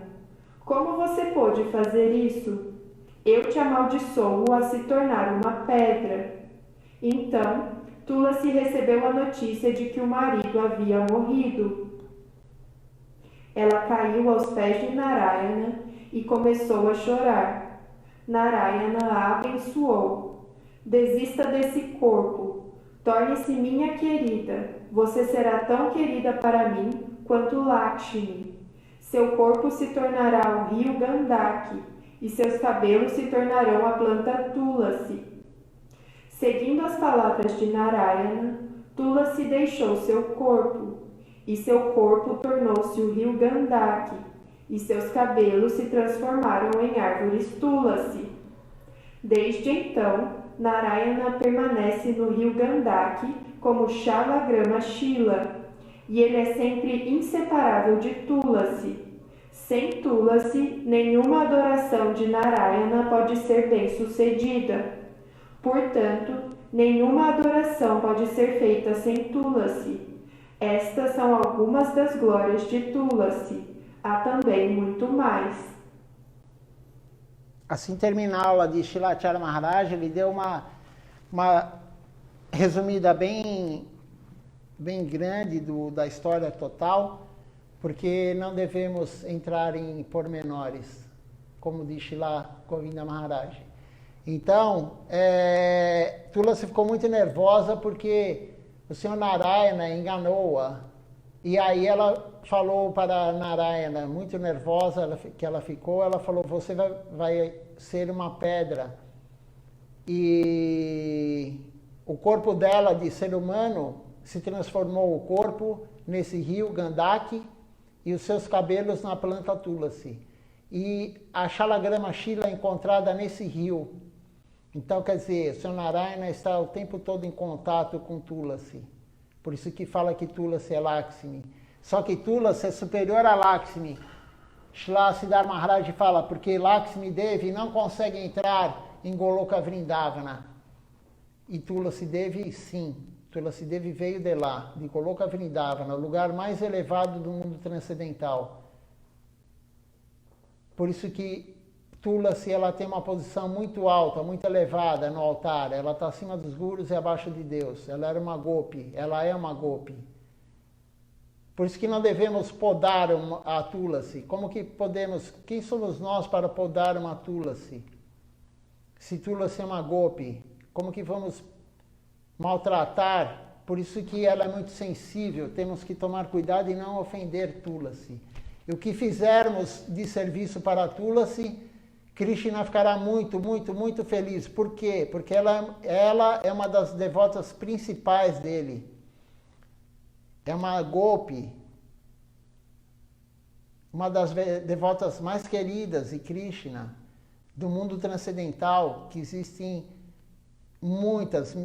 Como você pôde fazer isso? Eu te amaldiçoo a se tornar uma pedra. Então, Tulasi recebeu a notícia de que o marido havia morrido. Ela caiu aos pés de Narayana e começou a chorar. Narayana a abençoou. Desista desse corpo. Torne-se minha querida. Você será tão querida para mim quanto Lakshmi. Seu corpo se tornará o rio Gandaki e seus cabelos se tornarão a planta Tulasi. Seguindo as palavras de Narayana, Tulasi deixou seu corpo, e seu corpo tornou-se o rio Gandaki, e seus cabelos se transformaram em árvores Tulasi. Desde então, Narayana permanece no rio Gandaki como Shalagrama Shila, e ele é sempre inseparável de Tulasi. Sem Tulasi, nenhuma adoração de Narayana pode ser bem-sucedida. Portanto, nenhuma adoração pode ser feita sem Tulasi. Estas são algumas das glórias de Tulasi. Há também muito mais. Assim termina a aula de Shilacharya Maharaj. Ele deu uma resumida bem grande da história total, porque não devemos entrar em pormenores, como diz Srila Govinda Maharaj. Então, Tulasi ficou muito nervosa porque o Senhor Narayana enganou-a. E aí ela falou para Narayana, muito nervosa que ela ficou, ela falou: você vai ser uma pedra. E o corpo dela, de ser humano, se transformou o corpo nesse rio Gandaki e os seus cabelos na planta Tulasi. E a Shalagrama Shila é encontrada nesse rio. Então, quer dizer, o Senhor Narayana está o tempo todo em contato com Tulasi. Por isso que fala que Tulasi é Lakshmi. Só que Tulasi é superior a Lakshmi. Srila Siddhar Maharaj fala, porque Lakshmi Devi não consegue entrar em Goloka Vrindavana. E Tulasi Devi, sim. Tulasi Devi veio de lá, de Goloka Vrindavana, o lugar mais elevado do mundo transcendental. Por isso que Tulasi, ela tem uma posição muito alta, muito elevada no altar. Ela está acima dos gurus e abaixo de Deus. Ela era uma gopi, ela é uma gopi. Por isso que não devemos podar a Tulasi. Como que podemos, quem somos nós para podar uma Tulasi? Se Tulasi é uma gopi, como que vamos maltratar? Por isso que ela é muito sensível, temos que tomar cuidado e não ofender Tulasi. E o que fizermos de serviço para a Tulasi, Krishna ficará muito, muito, muito feliz. Por quê? Porque ela é uma das devotas principais dele. É uma gopi, uma das devotas mais queridas de Krishna, do mundo transcendental, que existem muitas,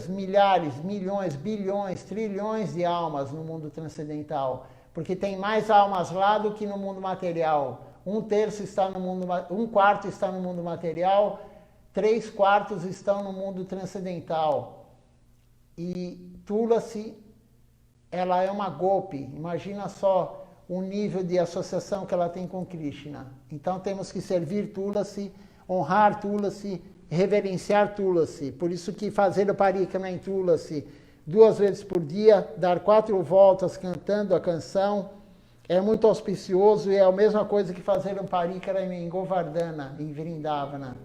milhares, milhões, bilhões, trilhões de almas no mundo transcendental. Porque tem mais almas lá do que no mundo material. Um quarto está no mundo material, 3/4 estão no mundo transcendental. E Tulasi ela é uma golpe. Imagina só o nível de associação que ela tem com Krishna. Então temos que servir Tulasi, honrar Tulasi, reverenciar Tulasi. Por isso que fazer o parikrama em Tulasi 2 vezes por dia, dar 4 voltas cantando a canção, é muito auspicioso e é a mesma coisa que fazer um parikrama em Govardhana, em Vrindavana.